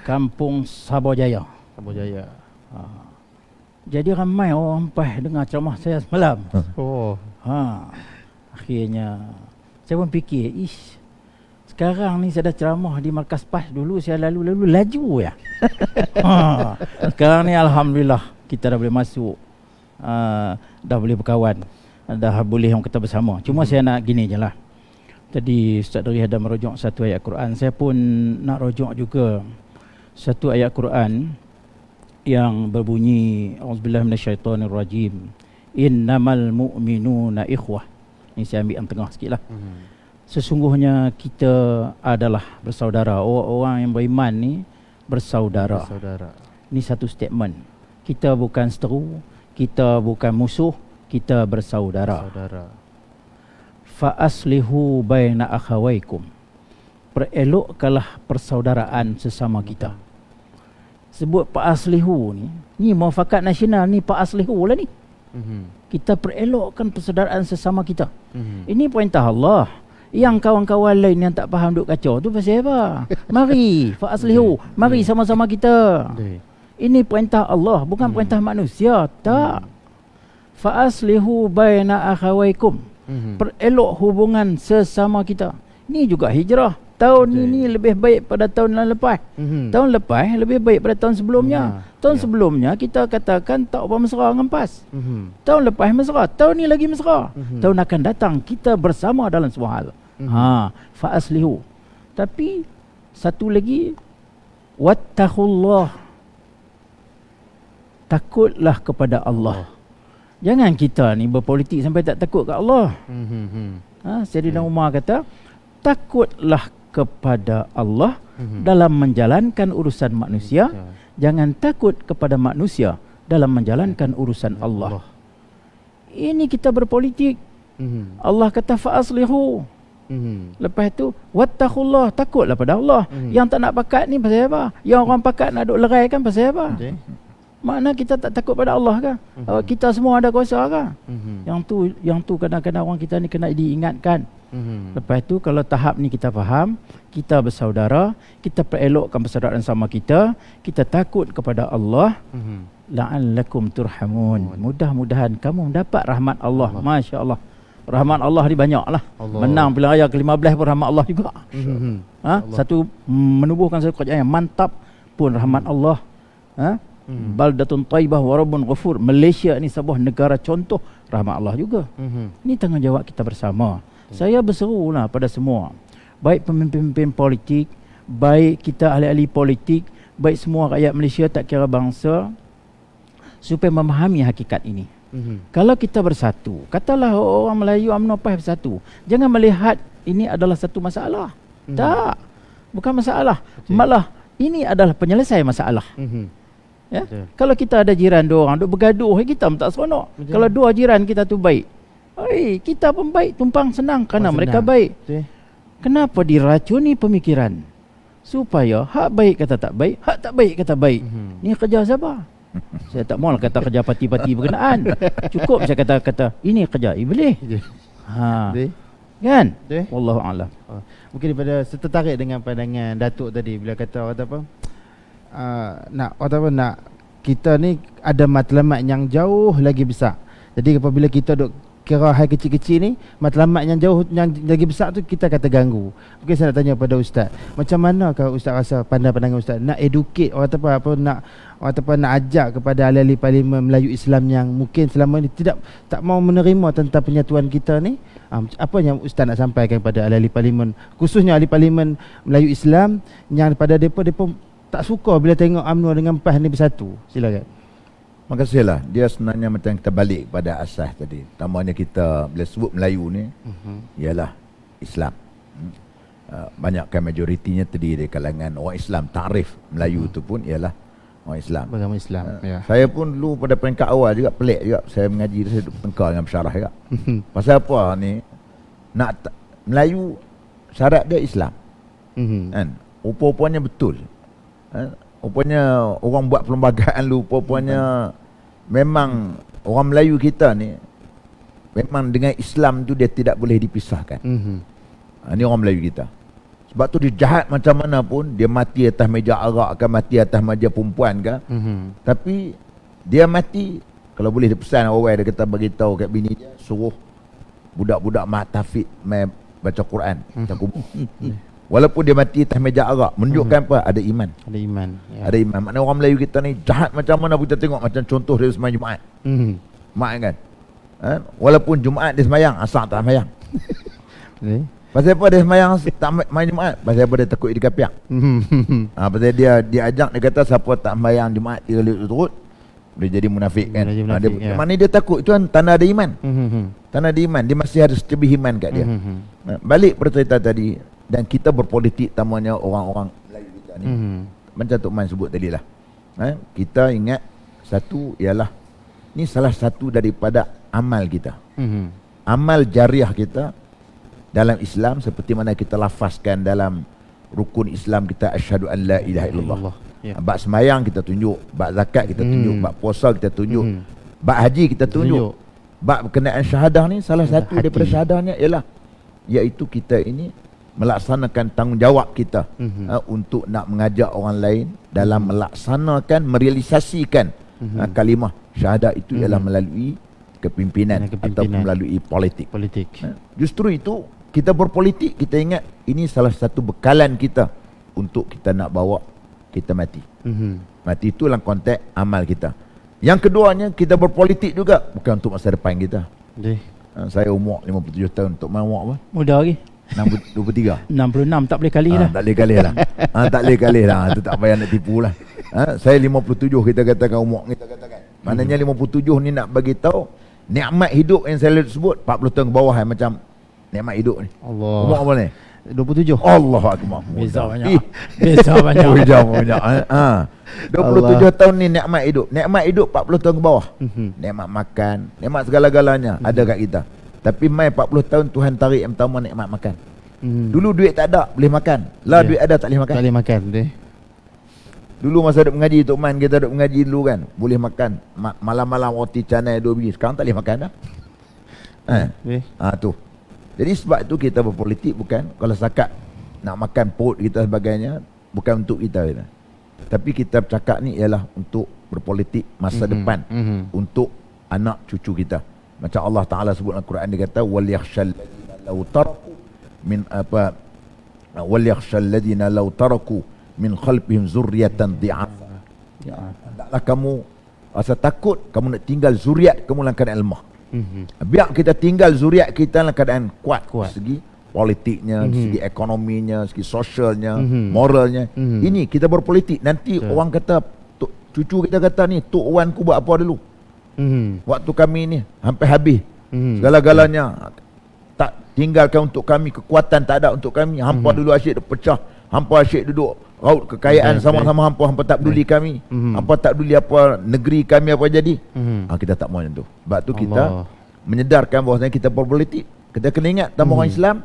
Kampung Sabah Jaya. Jadi ramai orang PAS dengar ceramah saya semalam. Akhirnya saya pun fikir, sekarang ni saya dah ceramah di markas PAS, dulu saya lalu laju ya. Sekarang ni alhamdulillah kita dah boleh masuk, dah boleh berkawan, dah boleh orang kata bersama. Cuma saya nak gini je lah. Tadi Ustaz Dari ada merujuk satu ayat Quran, saya pun nak rujuk juga satu ayat Quran yang berbunyi, auzubillahi minasyaitonirrajim, innamal mu'minuna ikhwah. Ini saya ambil yang tengah sikit lah. Sesungguhnya kita adalah bersaudara. Orang yang beriman ni bersaudara. Ini satu statement. Kita bukan seteru, kita bukan musuh, kita bersaudara. Fa aslihu baina akhawaikum. Perelokkanlah persaudaraan sesama kita. Sebut Pak Aslihu ni muafakat nasional ni, Pak Aslihu lah ni. Kita perelokkan persaudaraan sesama kita. Ini perintah Allah. Yang kawan-kawan lain yang tak faham duk kacau tu pasal apa? Mari Pak Aslihu, mari sama-sama kita. Ini perintah Allah, bukan perintah manusia. Tak. Fa aslihu baina akhawaikum. Perelok hubungan sesama kita. Ini juga hijrah. Tahun ini lebih baik pada tahun yang lepas. Tahun lepas lebih baik pada tahun sebelumnya. Tahun sebelumnya kita katakan tak apa mesra dengan PAS. Tahun lepas mesra, tahun ni lagi mesra. Tahun akan datang kita bersama dalam semua hal. Fa aslihu. Tapi satu lagi, wattaqullah. Takutlah kepada Allah. Jangan kita ni berpolitik sampai tak takut kat Allah. Sayyidina Umar kata, takutlah kepada Allah dalam menjalankan urusan manusia. Jangan takut kepada manusia dalam menjalankan urusan Allah. Ini kita berpolitik. Allah kata fa'aslihu. Lepas tu wattaqullah, takutlah pada Allah. Yang tak nak pakat ni pasal apa? Yang orang pakat nak duk lerai kan pasal apa? Makna kita tak takut pada Allah kan? Kita semua ada kuasa kan? Yang tu kadang-kadang orang kita ni kena diingatkan. Lepas tu kalau tahap ni kita faham, kita bersaudara, kita perelokkan persaudaraan sama kita, kita takut kepada Allah, la'allakum turhamun. Mudah-mudahan kamu mendapat rahmat Allah. Masya-Allah. Rahmat Allah ni banyaklah. Menang pilihan raya ke-15 pun rahmat Allah juga. Satu menubuhkan satu kerajaan yang mantap pun rahmat Allah. Baldatun taibah wa rabbun ghafur. Malaysia ni sebuah negara contoh, rahmat Allah juga. Ini tanggungjawab kita bersama. Saya berserulah pada semua, baik pemimpin-pemimpin politik, baik kita ahli-ahli politik, baik semua rakyat Malaysia tak kira bangsa, supaya memahami hakikat ini. Kalau kita bersatu, katalah orang Melayu UMNO PAS bersatu, jangan melihat ini adalah satu masalah. Tak, bukan masalah. Malah ini adalah penyelesaian masalah. Ya? Kalau kita ada jiran dua orang duk bergaduh, kita pun tak seronok. Kalau dua jiran kita tu baik, kita pun baik, tumpang senang kerana mereka baik. Kenapa diracuni pemikiran? Supaya hak baik kata tak baik, hak tak baik kata baik. Ni kerja siapa? Saya tak mahu kata kerja parti-parti berkenaan. Cukup saya kata ini kerja iblis. Kan? Wallahu a'lam. Mungkin daripada tertarik dengan pandangan Datuk tadi bila kata orang apa? Nak kita ni ada matlamat yang jauh lagi besar. Jadi apabila kita duk kira hal kecil-kecil ni, matlamat yang jauh yang lagi besar tu kita kata ganggu. Mungkin saya nak tanya pada ustaz, macam mana kalau ustaz rasa pandangan ustaz nak educate orang nak ajak kepada ahli-ahli parlimen Melayu Islam yang mungkin selama ni tak mau menerima tentang penyatuan kita ni, apa yang ustaz nak sampaikan kepada ahli-ahli parlimen, khususnya ahli parlimen Melayu Islam yang pada depa tak suka bila tengok UMNO dengan PAS ni bersatu? Silakan. Makasihlah. Dia sebenarnya macam kita balik pada asas tadi. Tamanya kita bila sebut Melayu ni ialah Islam. Banyakkan majoritinya terdiri dari kalangan orang Islam. Takrif Melayu tu pun ialah orang Islam. Beragama Islam. Saya pun dulu pada peringkat awal juga pelik juga. Saya mengaji, saya duduk tengkar dengan pensyarah juga. Pasal apa ni? Melayu syarat dia Islam. Kan? Rupa-rupanya betul. Rupanya orang buat perlembagaan lu, rupanya memang orang Melayu kita ni memang dengan Islam tu dia tidak boleh dipisahkan. Ni orang Melayu kita. Sebab tu dia jahat macam mana pun, dia mati atas meja arak ke, mati atas meja perempuan ke, tapi dia mati kalau boleh dia pesan orang, dia kata bagi tahu kat bini dia suruh budak-budak mak tahfiz baca Quran. Walaupun dia mati atas meja arak, menunjukkan apa? Ada iman. Ada iman. Ada iman. Maknanya orang Melayu kita ni jahat macam mana pun kita tengok, macam contoh dia sembahyang Jumaat. Mak kan? Walaupun Jumaat dia sembahyang, asal tak sembahyang. Pasal apa dia sembahyang tak sembahyang Jumaat? Pasal apa dia takut dikapiak. Pasal dia ajak, dia kata siapa tak sembahyang Jumaat 3 kali turut dia jadi munafik kan. Maknanya dia takut, itu kan tanda ada iman. Tanda ada iman, dia masih ada secebih iman kat dia. Balik pada cerita tadi, dan kita berpolitik tamanya orang-orang Melayu kita ni. Macam Tok Man sebut tadi lah. Kita ingat satu ialah ni salah satu daripada amal kita. Amal jariah kita dalam Islam, seperti mana kita lafazkan dalam rukun Islam kita, asyhadu an la ilaha illallah. Bab sembahyang kita tunjuk, bab zakat kita tunjuk, bab puasa kita tunjuk, bab haji kita tunjuk. Bab berkenaan syahadah ni, salah satu daripada syahadahnya ialah iaitu kita ini melaksanakan tanggungjawab kita untuk nak mengajak orang lain dalam melaksanakan, merealisasikan kalimah syahadah itu ialah melalui kepimpinan ataupun melalui politik. Justru itu kita berpolitik, kita ingat ini salah satu bekalan kita untuk kita nak bawa kita mati. Mati itu dalam konteks amal kita. Yang keduanya, kita berpolitik juga bukan untuk masa depan kita. Saya umur 57 tahun, untuk mana umur apa? Muda lagi. 23. 66 tak boleh kali lah. Tak boleh kali lah. Tak boleh kali lah. Itu tak payah nak tipu lah. Saya 57 kita katakan umur kita katakan. Maknanya 57 ni nak bagi tahu nikmat hidup yang saya sebut 40 tahun ke bawah macam nikmat hidup ni. Allah. Umur apa ni? 27. Allahu akbar. Beza Mudah. banyak. Beza banyak. Beza banyak. 27 tahun ni nikmat hidup. Nikmat hidup 40 tahun ke bawah. Nikmat makan, nikmat segala-galanya ada kat kita. Tapi mai 40 tahun Tuhan tarik yang pertama nikmat makan. Dulu duit tak ada boleh makan. Lah duit ada tak boleh makan. Tak boleh makan betul. Dulu masa duk mengaji Tok Man, kita duk mengaji dulu kan, boleh makan malam-malam roti canai 2 biji. Sekarang tak boleh makan dah. Tu. Jadi sebab tu kita berpolitik bukan kalau setakat nak makan perut kita sebagainya, bukan untuk kita. Tapi kita bercakap ni ialah untuk berpolitik masa depan, untuk anak cucu kita. Macam Allah Taala sebut dalam Quran, dia kata wal yakhshal ladina law taraku min apa wal yakhshal ladina law taraku min khalfihim zurriyatan dhi'afa. Hendaklah kamu rasa takut kamu nak tinggal zuriat kamu dalam keadaan lemah. Biar kita tinggal zuriat kita dalam keadaan kuat. Segi politiknya, segi ekonominya, segi sosialnya, moralnya. Ini kita berpolitik. Nanti orang kata, cucu kita kata ni, Tok Wan ku buat apa dulu? Waktu kami ni hampir habis. Segala-galanya tak tinggalkan untuk kami, kekuatan tak ada untuk kami. Hampa dulu asyik pecah, hampa asyik duduk raut kekayaan sama-sama hampa tak peduli kami. Hampa tak peduli apa negeri kami apa jadi. Kita tak mahu macam tu. Sebab tu kita menyedarkan bahawa kita berpolitik. Kita kena ingat tentang orang Islam,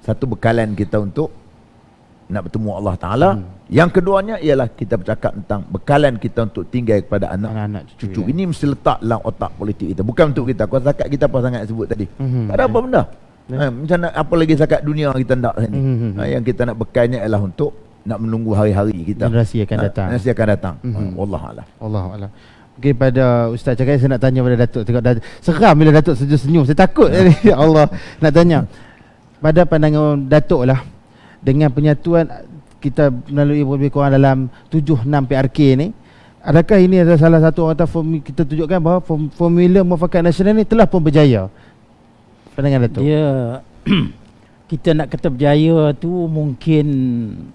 satu bekalan kita untuk nak bertemu Allah Ta'ala. Yang keduanya ialah kita bercakap tentang bekalan kita untuk tinggal kepada anak cucu. Ini mesti letak dalam otak politik kita, bukan untuk kita. Kau zakat kita apa sangat sebut tadi, tak ada apa benda. Macam nak apa lagi zakat dunia kita nak ni. Yang kita nak bekalnya ialah untuk nak menunggu hari-hari kita, generasi akan datang. Generasi akan datang. Wallahualam. Wallahualam. Mungkin pada Ustaz cakap, saya nak tanya pada Datuk. Tengok seram bila Datuk senyum-senyum. Saya takut. Ya Allah, nak tanya pada pandangan Datuk lah, dengan penyatuan kita melalui lebih kurang dalam 7-6 PRK ni, adakah ini adalah salah satu orang kita tunjukkan bahawa formula muafakat nasional ni telah pun berjaya? Pandangan Datuk. Dia kita nak kata berjaya tu mungkin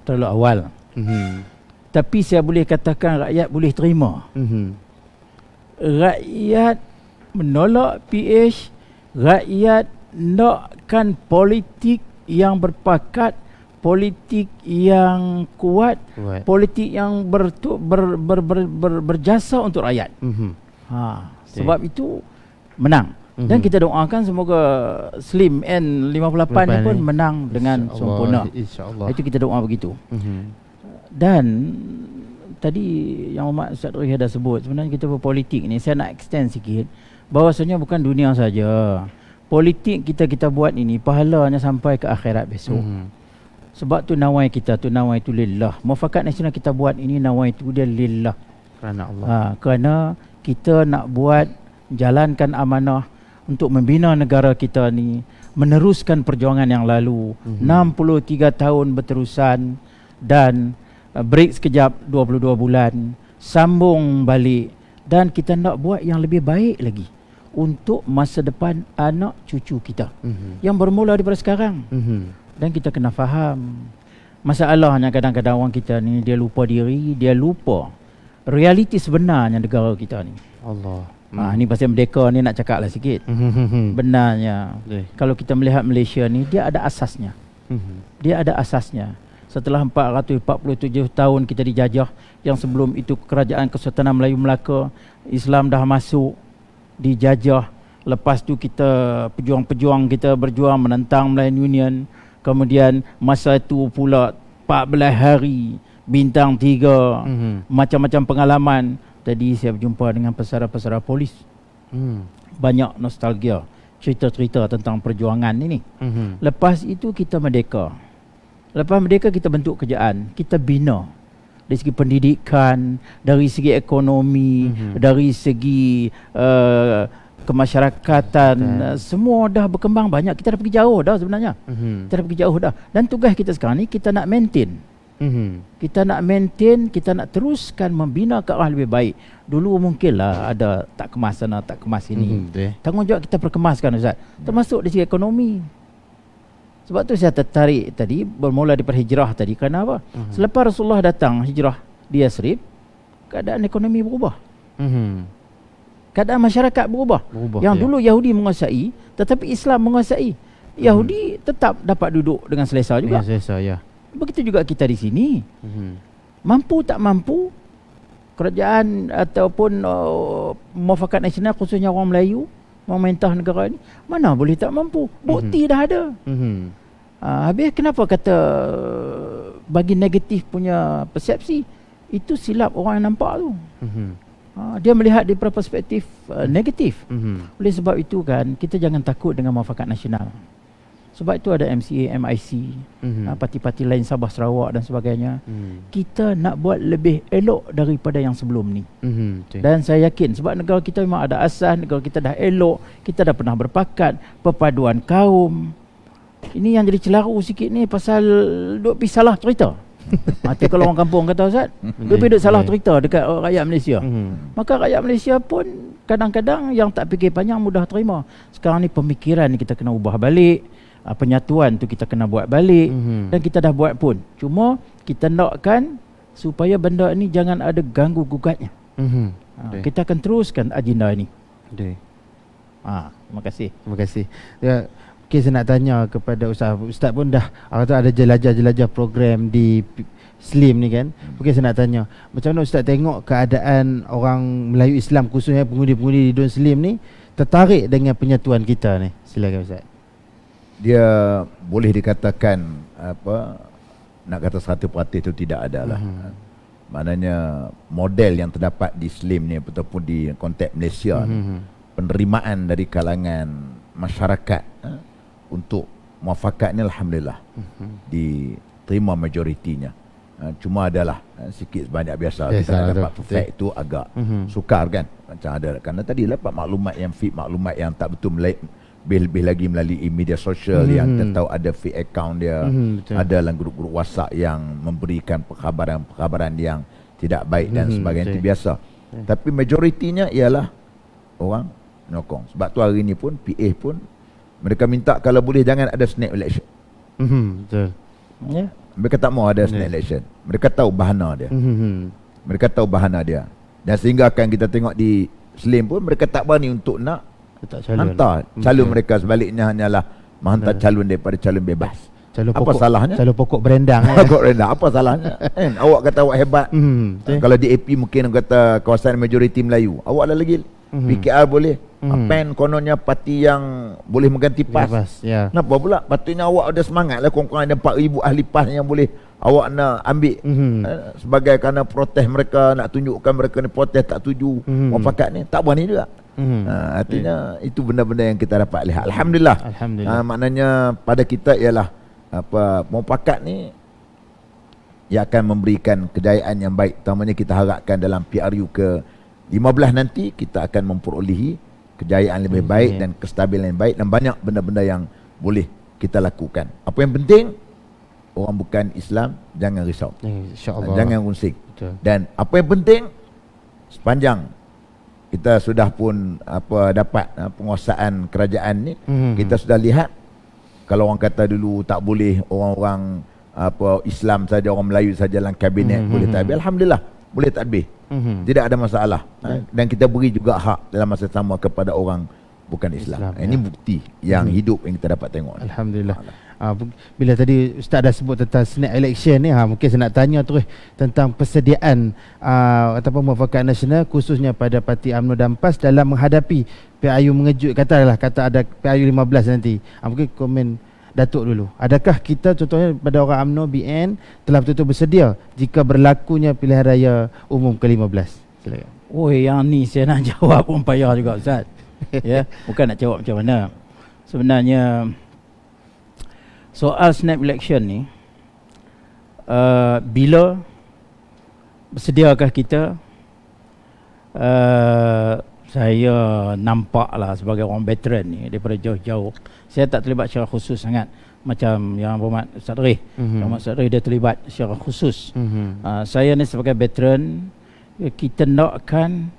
terlalu awal. Tapi saya boleh katakan rakyat boleh terima. Rakyat menolak PH, rakyat nakkan politik yang berpakat, politik yang kuat, politik yang berjasa untuk rakyat. Sebab itu menang. Dan kita doakan semoga Slim N58 ni pun menang dengan sempurna. InsyaAllah. Itu kita doa begitu. Dan tadi yang Ustaz Roy dah sebut, sebenarnya kita berpolitik ni, saya nak extend sikit, bahawasanya bukan dunia saja. Politik kita buat ini pahalanya sampai ke akhirat besok. Sebab tu nawai kita tu, nawai tu lillah. Muafakat nasional kita buat ini, nawai tu dia lillah, kerana Allah. Kerana kita nak buat, jalankan amanah untuk membina negara kita ni, meneruskan perjuangan yang lalu. 63 tahun berterusan dan break sekejap 22 bulan, sambung balik, dan kita nak buat yang lebih baik lagi untuk masa depan anak cucu kita yang bermula daripada sekarang. Dan kita kena faham, masalahnya kadang-kadang orang kita ni, dia lupa diri, dia lupa realiti sebenarnya negara kita ni. Allah. Ni pasal merdeka ni nak cakap lah sikit. Benarnya kalau kita melihat Malaysia ni, dia ada asasnya. Dia ada asasnya. Setelah 447 tahun kita dijajah, yang sebelum itu Kerajaan Kesultanan Melayu Melaka, Islam dah masuk, dijajah. Lepas tu kita pejuang-pejuang kita berjuang menentang Melayan Union. Kemudian masa itu pula 14 hari bintang 3, macam-macam pengalaman. Tadi saya berjumpa dengan pesara-pesara polis. Banyak nostalgia, cerita-cerita tentang perjuangan ini. Lepas itu kita merdeka. Lepas merdeka kita bentuk kerajaan, kita bina dari segi pendidikan, dari segi ekonomi, dari segi kemasyarakatan, semua dah berkembang banyak. Kita dah pergi jauh dah sebenarnya. Kita dah pergi jauh dah. Dan tugas kita sekarang ni, kita nak maintain. Kita nak maintain, kita nak teruskan membina ke arah lebih baik. Dulu mungkinlah ada tak kemas sana, tak kemas sini. Tanggungjawab kita perkemaskan, Ustaz. Termasuk dari segi ekonomi. Sebab tu saya tertarik tadi, bermula daripada hijrah tadi. Kerana apa? Selepas Rasulullah datang hijrah di Yasrib, keadaan ekonomi berubah. Keadaan masyarakat berubah. Yang dulu Yahudi menguasai, tetapi Islam menguasai. Yahudi tetap dapat duduk dengan selesa juga. Ya, saya. Begitu juga kita di sini. Mampu tak mampu, kerajaan ataupun muafakat nasional khususnya orang Melayu memerintah negara ni, mana boleh tak mampu. Bukti dah ada. Habis kenapa kata bagi negatif punya persepsi, itu silap orang yang nampak tu. Dia melihat di perspektif negatif. Oleh sebab itu kan, kita jangan takut dengan muafakat nasional. Sebab itu ada MCA, MIC, parti-parti lain Sabah Sarawak dan sebagainya. Kita nak buat lebih elok daripada yang sebelum ni. Dan saya yakin sebab negara kita memang ada asas, negara kita dah elok, kita dah pernah berpakat, perpaduan kaum. Ini yang jadi celaru sikit ni pasal duk pergi salah cerita. Itu kalau orang kampung kata, Ustaz, duk pergi salah cerita dekat rakyat Malaysia. Maka rakyat Malaysia pun kadang-kadang yang tak fikir panjang mudah terima. Sekarang ni pemikiran ni kita kena ubah balik. Penyatuan tu kita kena buat balik. Dan kita dah buat pun. Cuma kita nakkan supaya benda ni jangan ada ganggu gugatnya. Kita akan teruskan agenda ni. Terima kasih. Terima kasih. Ya, okay, saya nak tanya kepada Ustaz. Ustaz pun dah ada jelajah-jelajah program di Slim ni kan. Mungkin saya nak tanya, macam mana Ustaz tengok keadaan orang Melayu Islam khususnya pengundi-pengundi di Dun Slim ni tertarik dengan penyatuan kita ni? Silakan Ustaz. Dia boleh dikatakan nak kata 100% itu tidak ada lah. Maknanya model yang terdapat di Slim ni ataupun di konteks Malaysia ni, penerimaan dari kalangan masyarakat untuk muafakat ni alhamdulillah diterima majoritinya. Cuma adalah sikit sebanyak biasa kita tak dapat perfect tu agak sukar kan. Macam ada kerana tadi dapat maklumat yang fake, maklumat yang tak betul, lebih lagi melalui media sosial yang kita tahu ada fake account dia, ada dalam grup-grup WhatsApp yang memberikan perkhabaran yang tidak baik dan sebagainya. Itu biasa. Tapi majoritinya ialah orang menyokong. Sebab tu hari ni pun PA pun mereka minta kalau boleh jangan ada snap election. Betul. Ya. Mereka tak mau ada snap election. Mereka tahu bahana dia. Mereka tahu bahana dia. Dan sehingga akan kita tengok di Slim pun mereka tak berani untuk nak hantar calon mereka, sebaliknya hanyalah menghantar calon daripada calon bebas. Calon apa pokok, salahnya? Calon pokok berendang. Pokok berendang, apa salahnya? Awak kata awak hebat. Kalau di AP mungkin kata kawasan majoriti Melayu, awak ada lagi PKR boleh. PAN kononnya parti yang boleh mengganti PAS. Kenapa pula? Patutnya awak ada semangat lah. Kurang-kurang ada 4,000 ahli PAS yang boleh awak nak ambil sebagai kerana protes mereka, nak tunjukkan mereka ni protes tak setuju muafakat ni. Tak berani juga. Artinya itu benda-benda yang kita dapat lihat. Alhamdulillah. Maknanya pada kita ialah muafakat ni yang akan memberikan kejayaan yang baik. Terutamanya kita harapkan dalam PRU ke 15 nanti kita akan memperolehi kejayaan lebih baik dan kestabilan yang baik, dan banyak benda-benda yang boleh kita lakukan. Apa yang penting, orang bukan Islam jangan risau, jangan rusing. Dan apa yang penting, sepanjang kita sudah pun dapat penguasaan kerajaan ni, kita sudah lihat kalau orang kata dulu tak boleh orang-orang Islam saja, orang Melayu saja dalam kabinet boleh tadbir. Alhamdulillah boleh tadbir. Tidak ada masalah. Dan kita beri juga hak dalam masa sama kepada orang bukan Islam. Ini bukti yang hidup yang kita dapat tengok. Alhamdulillah. Bila tadi Ustaz dah sebut tentang snap election ni, mungkin saya nak tanya terus tentang persediaan ataupun muafakat nasional khususnya pada parti UMNO dan PAS dalam menghadapi PRU mengejut, kata ada PRU 15 nanti. Mungkin komen Datuk dulu. Adakah kita contohnya pada orang UMNO BN telah betul-betul bersedia jika berlakunya pilihan raya umum ke-15? Silakan. Yang ni saya nak jawab pun payah juga Ustaz. Ya, bukan nak jawab macam mana. Sebenarnya soal snap election ni, bila bersediakah kita? Saya nampaklah sebagai orang veteran ni daripada jauh-jauh. Saya tak terlibat secara khusus sangat macam yang Berhormat Ustaz Rih. Berhormat Ustaz Rih dia terlibat secara khusus. Saya ni sebagai veteran, kita nakkan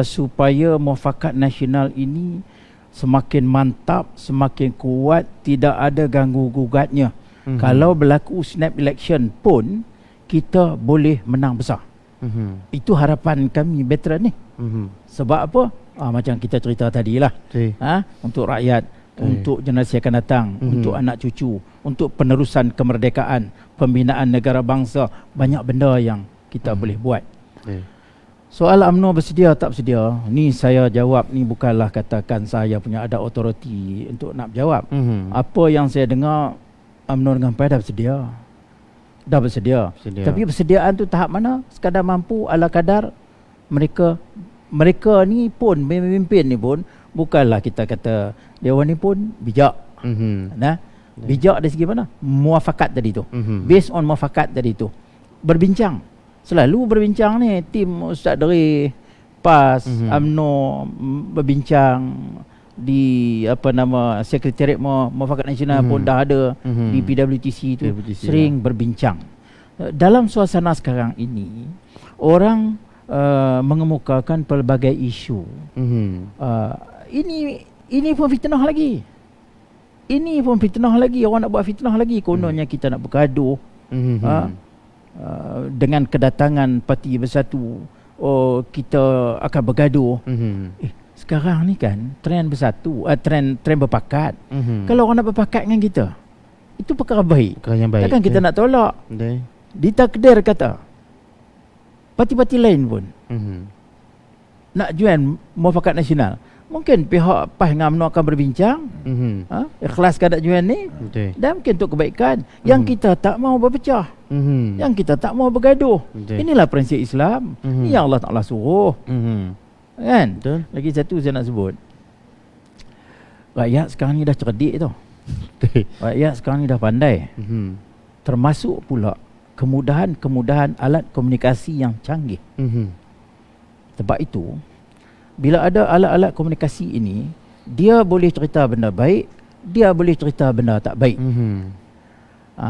supaya muafakat nasional ini semakin mantap, semakin kuat, tidak ada ganggu gugatnya. Kalau berlaku snap election pun kita boleh menang besar. Itu harapan kami veteran ni. Sebab apa? Macam kita cerita tadi lah. Untuk rakyat untuk generasi akan datang, untuk anak cucu, untuk penerusan kemerdekaan, pembinaan negara bangsa. Banyak benda yang kita boleh buat. Soal UMNO bersedia tak bersedia, ni saya jawab ni bukanlah katakan saya punya ada authority untuk nak jawab. Apa yang saya dengar, UMNO dengan PAS dah bersedia. Dah bersedia. Tapi persediaan tu tahap mana? Sekadar mampu ala kadar. Mereka ni pun, pemimpin ni pun, bukanlah kita kata dewan ni pun bijak. Nah, bijak dari segi mana? Muafakat tadi tu. Based on muafakat tadi tu. Berbincang. Selalu berbincang ni, tim Ustaz Dri, PAS, UMNO berbincang di Sekretariat Muafakat Nasional pun dah ada di PWTC tu, sering berbincang. Dalam suasana sekarang ini, orang mengemukakan pelbagai isu. Ini pun fitnah lagi. Ini pun fitnah lagi. Orang nak buat fitnah lagi. Kononnya kita nak bergaduh. Dengan kedatangan Parti Bersatu, kita akan bergaduh. Sekarang ni kan trend bersatu, trend berpakat. Kalau orang nak berpakat dengan kita, itu perkara baik. Perkara yang baik. Takkan kita nak tolak. Ditakdir kata parti-parti lain pun nak join Muafakat Nasional. Mungkin pihak PAS dengan UMNO akan berbincang, ikhlaskan nak join ni, dan mungkin untuk kebaikan. Yang kita tak mau berpecah, yang kita tak mau bergaduh. Inilah prinsip Islam. Ini yang Allah Ta'ala suruh. Kan? Lagi satu saya nak sebut, rakyat sekarang ni dah cerdik tau. Rakyat sekarang ni dah pandai. Termasuk pula kemudahan alat komunikasi yang canggih. Sebab itu, bila ada alat-alat komunikasi ini, dia boleh cerita benda baik, dia boleh cerita benda tak baik.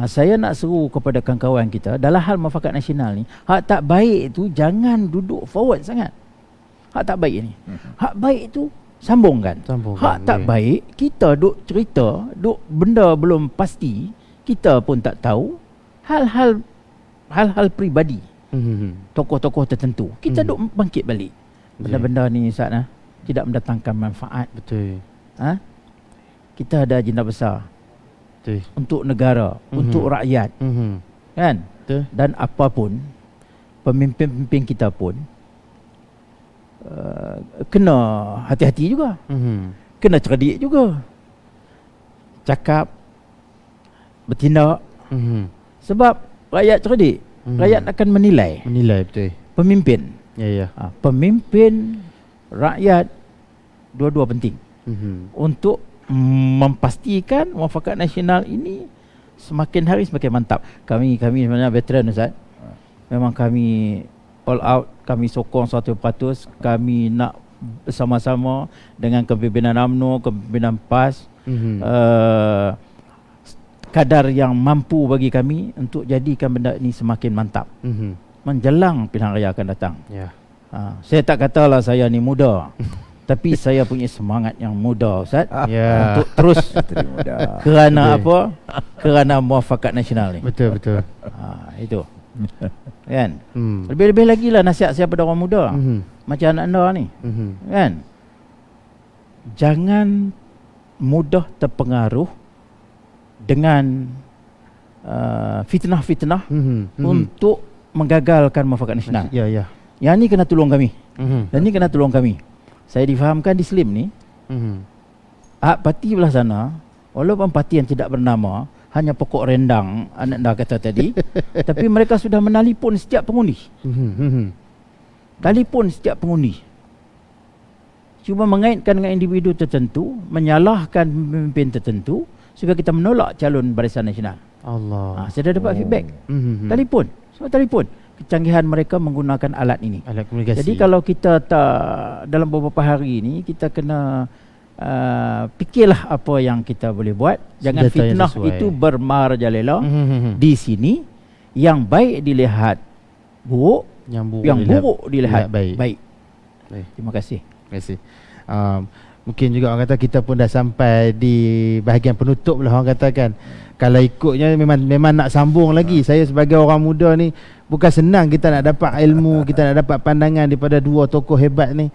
Saya nak seru kepada kawan-kawan kita, dalam hal Muafakat Nasional ni, hak tak baik tu jangan duduk forward sangat. Hak tak baik ni, hak baik tu sambungkan. Hak tak baik, kita duk cerita, duk benda belum pasti, kita pun tak tahu, hal-hal peribadi tokoh-tokoh tertentu, kita duk bangkit balik. Benda-benda ni Ustaz, tidak mendatangkan manfaat. Betul. Kita ada agenda besar. Untuk negara, untuk rakyat. Kan? Dan apapun, pemimpin-pemimpin kita pun kena hati-hati juga. Kena cerdik juga. Cakap, bertindak. Sebab rakyat cerdik, rakyat akan menilai. Betul. Pemimpin. Pemimpin, rakyat, dua-dua penting. Untuk memastikan Muafakat Nasional ini semakin hari semakin mantap. Kami sebenarnya veteran Ustaz. Memang kami all out, kami sokong 100%. Kami nak bersama-sama dengan kepimpinan UMNO, kepimpinan PAS, kadar yang mampu bagi kami untuk jadikan benda ini semakin mantap. Menjelang pilihan raya akan datang. Saya tak katalah saya ni muda, tapi saya punya semangat yang muda Ustaz, untuk terus kerana apa? Kerana Muafakat Nasional ni. Betul. Itu kan. Lebih-lebih lagi lah nasihat saya pada orang muda, macam anak anda ni, kan, jangan mudah terpengaruh dengan fitnah-fitnah untuk menggagalkan Muafakat Nasional. Yang ni kena tolong kami. Dan ni kena tolong kami. Saya difahamkan di Slim ni, parti belah sana, walaupun parti yang tidak bernama, hanya pokok rendang anda kata tadi, tapi mereka sudah menelpon setiap pengundi. Telefon setiap pengundi. Cuba mengaitkan dengan individu tertentu, menyalahkan pemimpin tertentu, sehingga kita menolak calon Barisan Nasional. Saya dah dapat feedback. Telefon, semua telefon. Kecanggihan mereka menggunakan alat ini, alat komunikasi. Jadi kalau kita tak, dalam beberapa hari ini, kita kena fikirlah apa yang kita boleh buat. Jangan fitnah itu bermarajalela di sini. Yang baik dilihat buruk, yang buruk dilihat baik. Terima kasih. Mungkin juga orang kata kita pun dah sampai di bahagian penutup lah orang katakan. Kalau ikutnya memang nak sambung lagi. Saya sebagai orang muda ni, bukan senang kita nak dapat ilmu, kita nak dapat pandangan daripada dua tokoh hebat ni,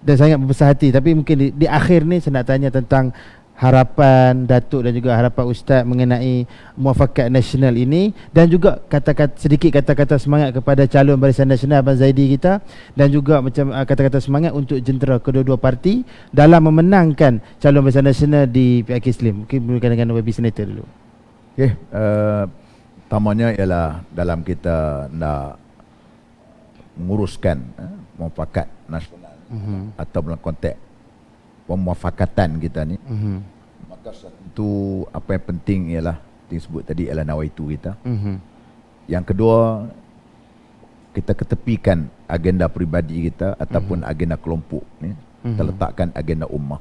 dan sangat berbesar hati. Tapi mungkin di akhir ni saya nak tanya tentang harapan Datuk dan juga harapan Ustaz mengenai Muafakat Nasional ini, dan juga sedikit kata-kata semangat kepada calon Barisan Nasional Abang Zaidi kita, dan juga macam kata-kata semangat untuk jentera kedua-dua parti dalam memenangkan calon Barisan Nasional di PRK Slim. Mungkin mulakan dengan YB Senator dulu. Okey, pertamanya ialah dalam kita nak menguruskan muafakat nasional atau dalam konteks pemuafakatan kita ni, maka satu apa yang penting ialah yang sebut tadi ialah nawaitu kita. Yang kedua, kita ketepikan agenda peribadi kita ataupun agenda kelompok ni, kita letakkan agenda ummah.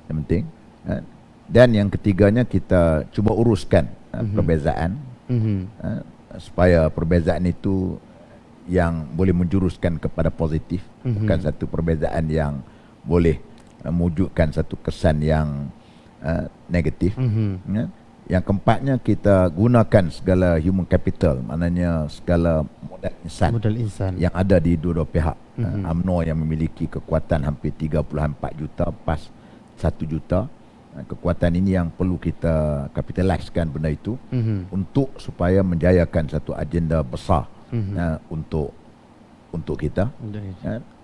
Yang penting. Dan yang ketiganya, kita cuba uruskan perbezaan, supaya perbezaan itu yang boleh menjuruskan kepada positif, bukan satu perbezaan yang boleh mewujudkan satu kesan yang negatif. Yang keempatnya, kita gunakan segala human capital, maknanya segala modal insan yang ada di dua-dua pihak. UMNO yang memiliki kekuatan hampir 34 juta pas 1 juta. Kekuatan ini yang perlu kita kapitaliskan benda itu untuk supaya menjayakan satu agenda besar untuk kita.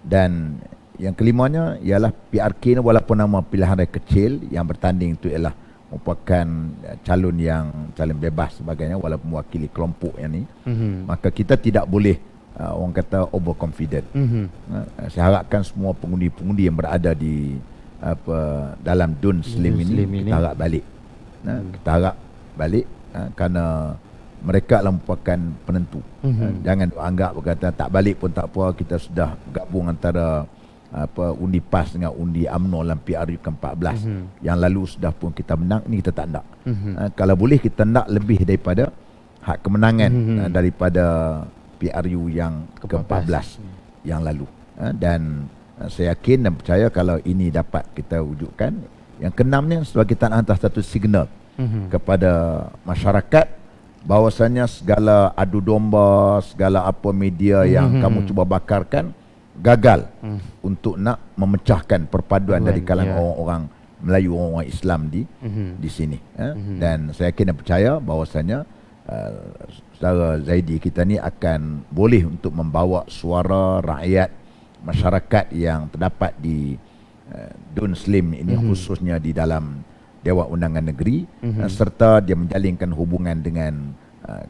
Dan yang kelimanya ialah PRK ni, walaupun nama pilihan raya kecil yang bertanding itu ialah merupakan calon bebas sebagainya, walaupun mewakili kelompok yang ni, maka kita tidak boleh orang kata overconfident. Saya harapkan semua pengundi-pengundi yang berada di dalam DUN Slim ini kita harap balik. Kita harap balik kerana mereka lah merupakan penentu. Jangan anggap berkata tak balik pun tak apa, kita sudah gabung antara undi PAS dengan undi UMNO dalam PRU ke-14 yang lalu sudah pun kita menang. Ini kita tak nak. Kalau boleh kita nak lebih daripada hak kemenangan daripada PRU yang ke-14 yang lalu. Dan saya yakin dan percaya kalau ini dapat kita wujudkan. Yang keenamnya, sebagai kita nak hantar satu signal kepada masyarakat bahawasanya segala adu domba, segala apa media yang kamu cuba bakarkan gagal untuk nak memecahkan perpaduan dari kalangan orang-orang Melayu, orang-orang Islam di sini. Dan saya yakin dan percaya bahawasanya saudara Zaidi kita ni akan boleh untuk membawa suara rakyat, masyarakat yang terdapat di DUN Slim ini, khususnya di dalam Dewan Undangan Negeri, serta dia menjalinkan hubungan dengan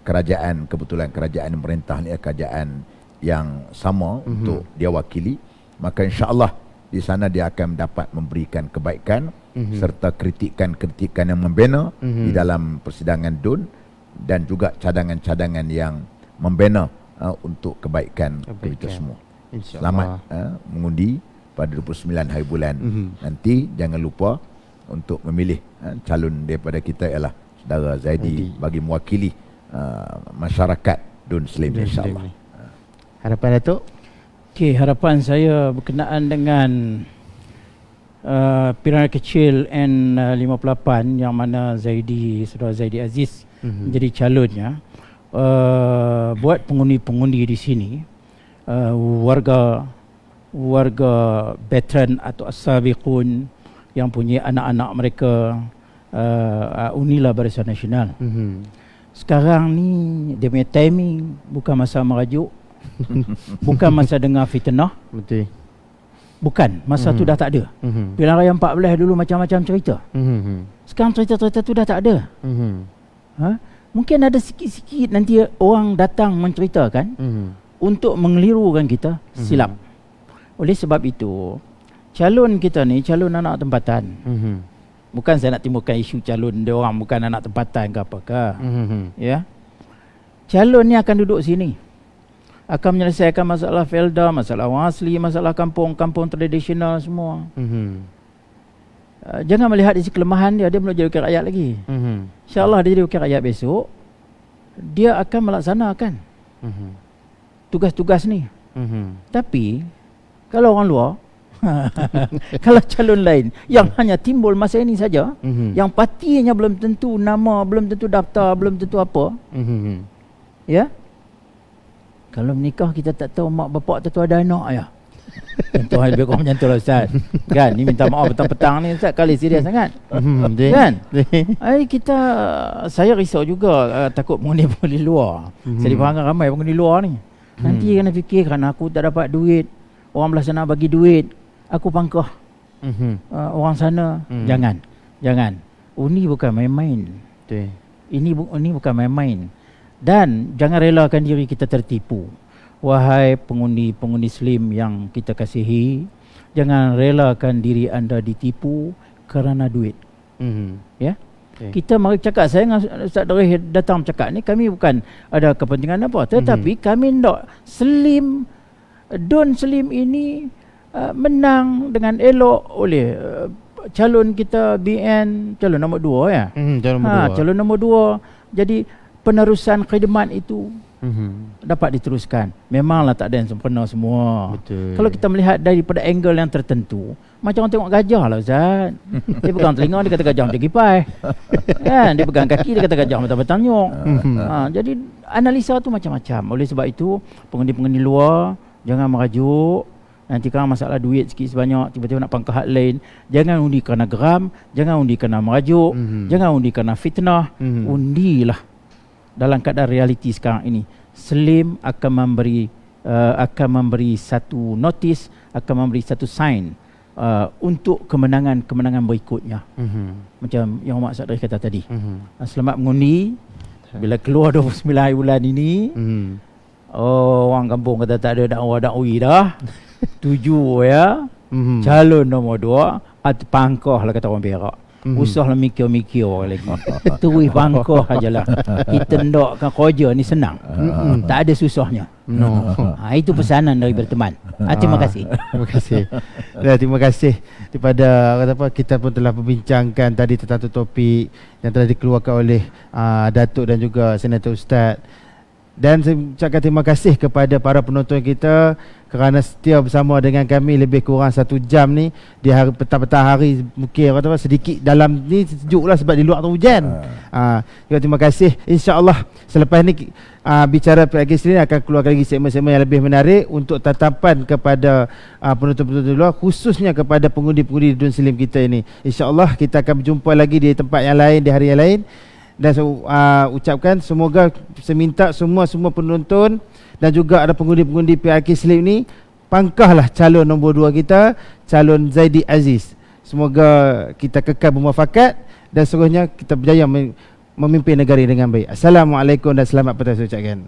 kerajaan, kebetulan kerajaan pemerintah ni kerajaan yang sama untuk dia wakili. Maka insya-Allah di sana dia akan dapat memberikan kebaikan serta kritikan-kritikan yang membina di dalam persidangan DUN, dan juga cadangan-cadangan yang membina untuk kebaikan kita semua. Selamat mengundi pada 29 hari bulan nanti. Jangan lupa untuk memilih calon daripada kita ialah saudara Zaidi bagi mewakili masyarakat DUN Slim, insya-Allah. Harapan Datuk? Okey, harapan saya berkenaan dengan pilihan kecil N58 yang mana saudara Zaidi Aziz menjadi calonnya. Buat pengundi-pengundi di sini, warga veteran atau as-sabiqun yang punya anak-anak mereka unilah Barisan Nasional. Sekarang ni dia punya timing bukan masa merajuk, bukan masa dengar fitnah. Betul. Bukan, masa tu dah tak ada. Pilihan raya 14 dulu macam-macam cerita. Sekarang cerita-cerita tu dah tak ada. Mungkin ada sikit-sikit nanti orang datang menceritakan untuk mengelirukan kita, silap. Oleh sebab itu, calon kita ni calon anak tempatan. Bukan saya nak timbulkan isu calon dia orang bukan anak tempatan ke apakah. Ya. Calon ni akan duduk sini, akan menyelesaikan masalah Felda, masalah orang asli, masalah kampung-kampung tradisional semua. Jangan melihat di kelemahan dia belum jadi wakil rakyat lagi. InsyaAllah dia jadi wakil rakyat besok, dia akan melaksanakan tugas-tugas ni. Tapi kalau orang luar kalau calon lain yang hanya timbul masa ini saja, yang partinya belum tentu nama, belum tentu daftar, belum tentu apa, ya. Kalau menikah kita tak tahu mak bapak tentu ada anak ya. Contoh lebih kurang macam tu lah Ustaz. Kan, ni minta maaf petang-petang ni Ustaz, kali serius sangat. Kan? Kita saya risau juga takut pengundi-pengundi luar. Saya dipanggil ramai pengundi luar ni. Nanti kena fikirkan aku tak dapat duit, orang belah sana bagi duit, aku pangkah. Orang sana jangan. Ini bukan main-main. Ini bukan main-main. Dan jangan relakan diri kita tertipu. Wahai pengundi-pengundi Slim yang kita kasihi, jangan relakan diri anda ditipu kerana duit. Ya. Kita mari cakap, saya dengan Ustaz Darih datang cakap ni, kami bukan ada kepentingan apa, tetapi kami nak Slim, Don Slim ini menang dengan elok oleh calon kita BN, calon nombor 2 ya. Calon nombor 2. Jadi penerusan khidmat itu dapat diteruskan. Memanglah tak ada yang sempurna semua. Betul. Kalau kita melihat daripada angle yang tertentu, macam orang tengok gajah lah Ustaz. Dia pegang telinga, dia kata gajah macam kipai. Kan? Dia pegang kaki, dia kata gajah macam bertanyuk. Jadi analisa tu macam-macam. Oleh sebab itu, pengundi-pengundi luar jangan merajuk. Nanti kalau masalah duit sikit sebanyak, tiba-tiba nak pangkah hak lain. Jangan undi kerana geram, jangan undi kerana merajuk, jangan undi kerana fitnah. Undilah dalam keadaan realiti sekarang ini. Slim akan memberi satu notis, akan memberi satu sign untuk kemenangan berikutnya. Macam yang Mak Ustaz Darih kata tadi. Selamat mengundi. Bila keluar 29 hari bulan ini, orang kampung kata tak ada dakwa-dakwi dah. 7 ya. Calon nombor 2 pangkah lah kata orang Perak. Usahlah mikir-mikir lagi. Terus pangkah ajalah. Kita ndakkan kerja ni senang. Tak ada susahnya. Itu pesanan daripada teman. Terima kasih. Terima kasih. Terima kasih kepada kita pun telah membincangkan tadi tentang topik yang telah dikeluarkan oleh Datuk dan juga Senator Ustaz. Dan saya ucapkan terima kasih kepada para penonton kita kerana setia bersama dengan kami lebih kurang 1 jam ni di hari petang-petang hari. Mungkin sedikit dalam ni sejuk lah sebab di luar tu hujan. Terima kasih. InsyaAllah selepas ni bicara PRK sendiri akan keluarkan lagi segmen-segmen yang lebih menarik untuk tatapan kepada penonton-penonton luar, khususnya kepada pengundi-pengundi Don Slim kita ini. InsyaAllah kita akan berjumpa lagi di tempat yang lain, di hari yang lain. Dan saya ucapkan semoga saya minta semua penonton dan juga ada pengundi-pengundi PRK Slim ni pangkahlah calon nombor 2 kita, calon Zaidi Aziz. Semoga kita kekal bermuafakat dan seterusnya kita berjaya memimpin negara dengan baik. Assalamualaikum dan selamat petang saya ucapkan.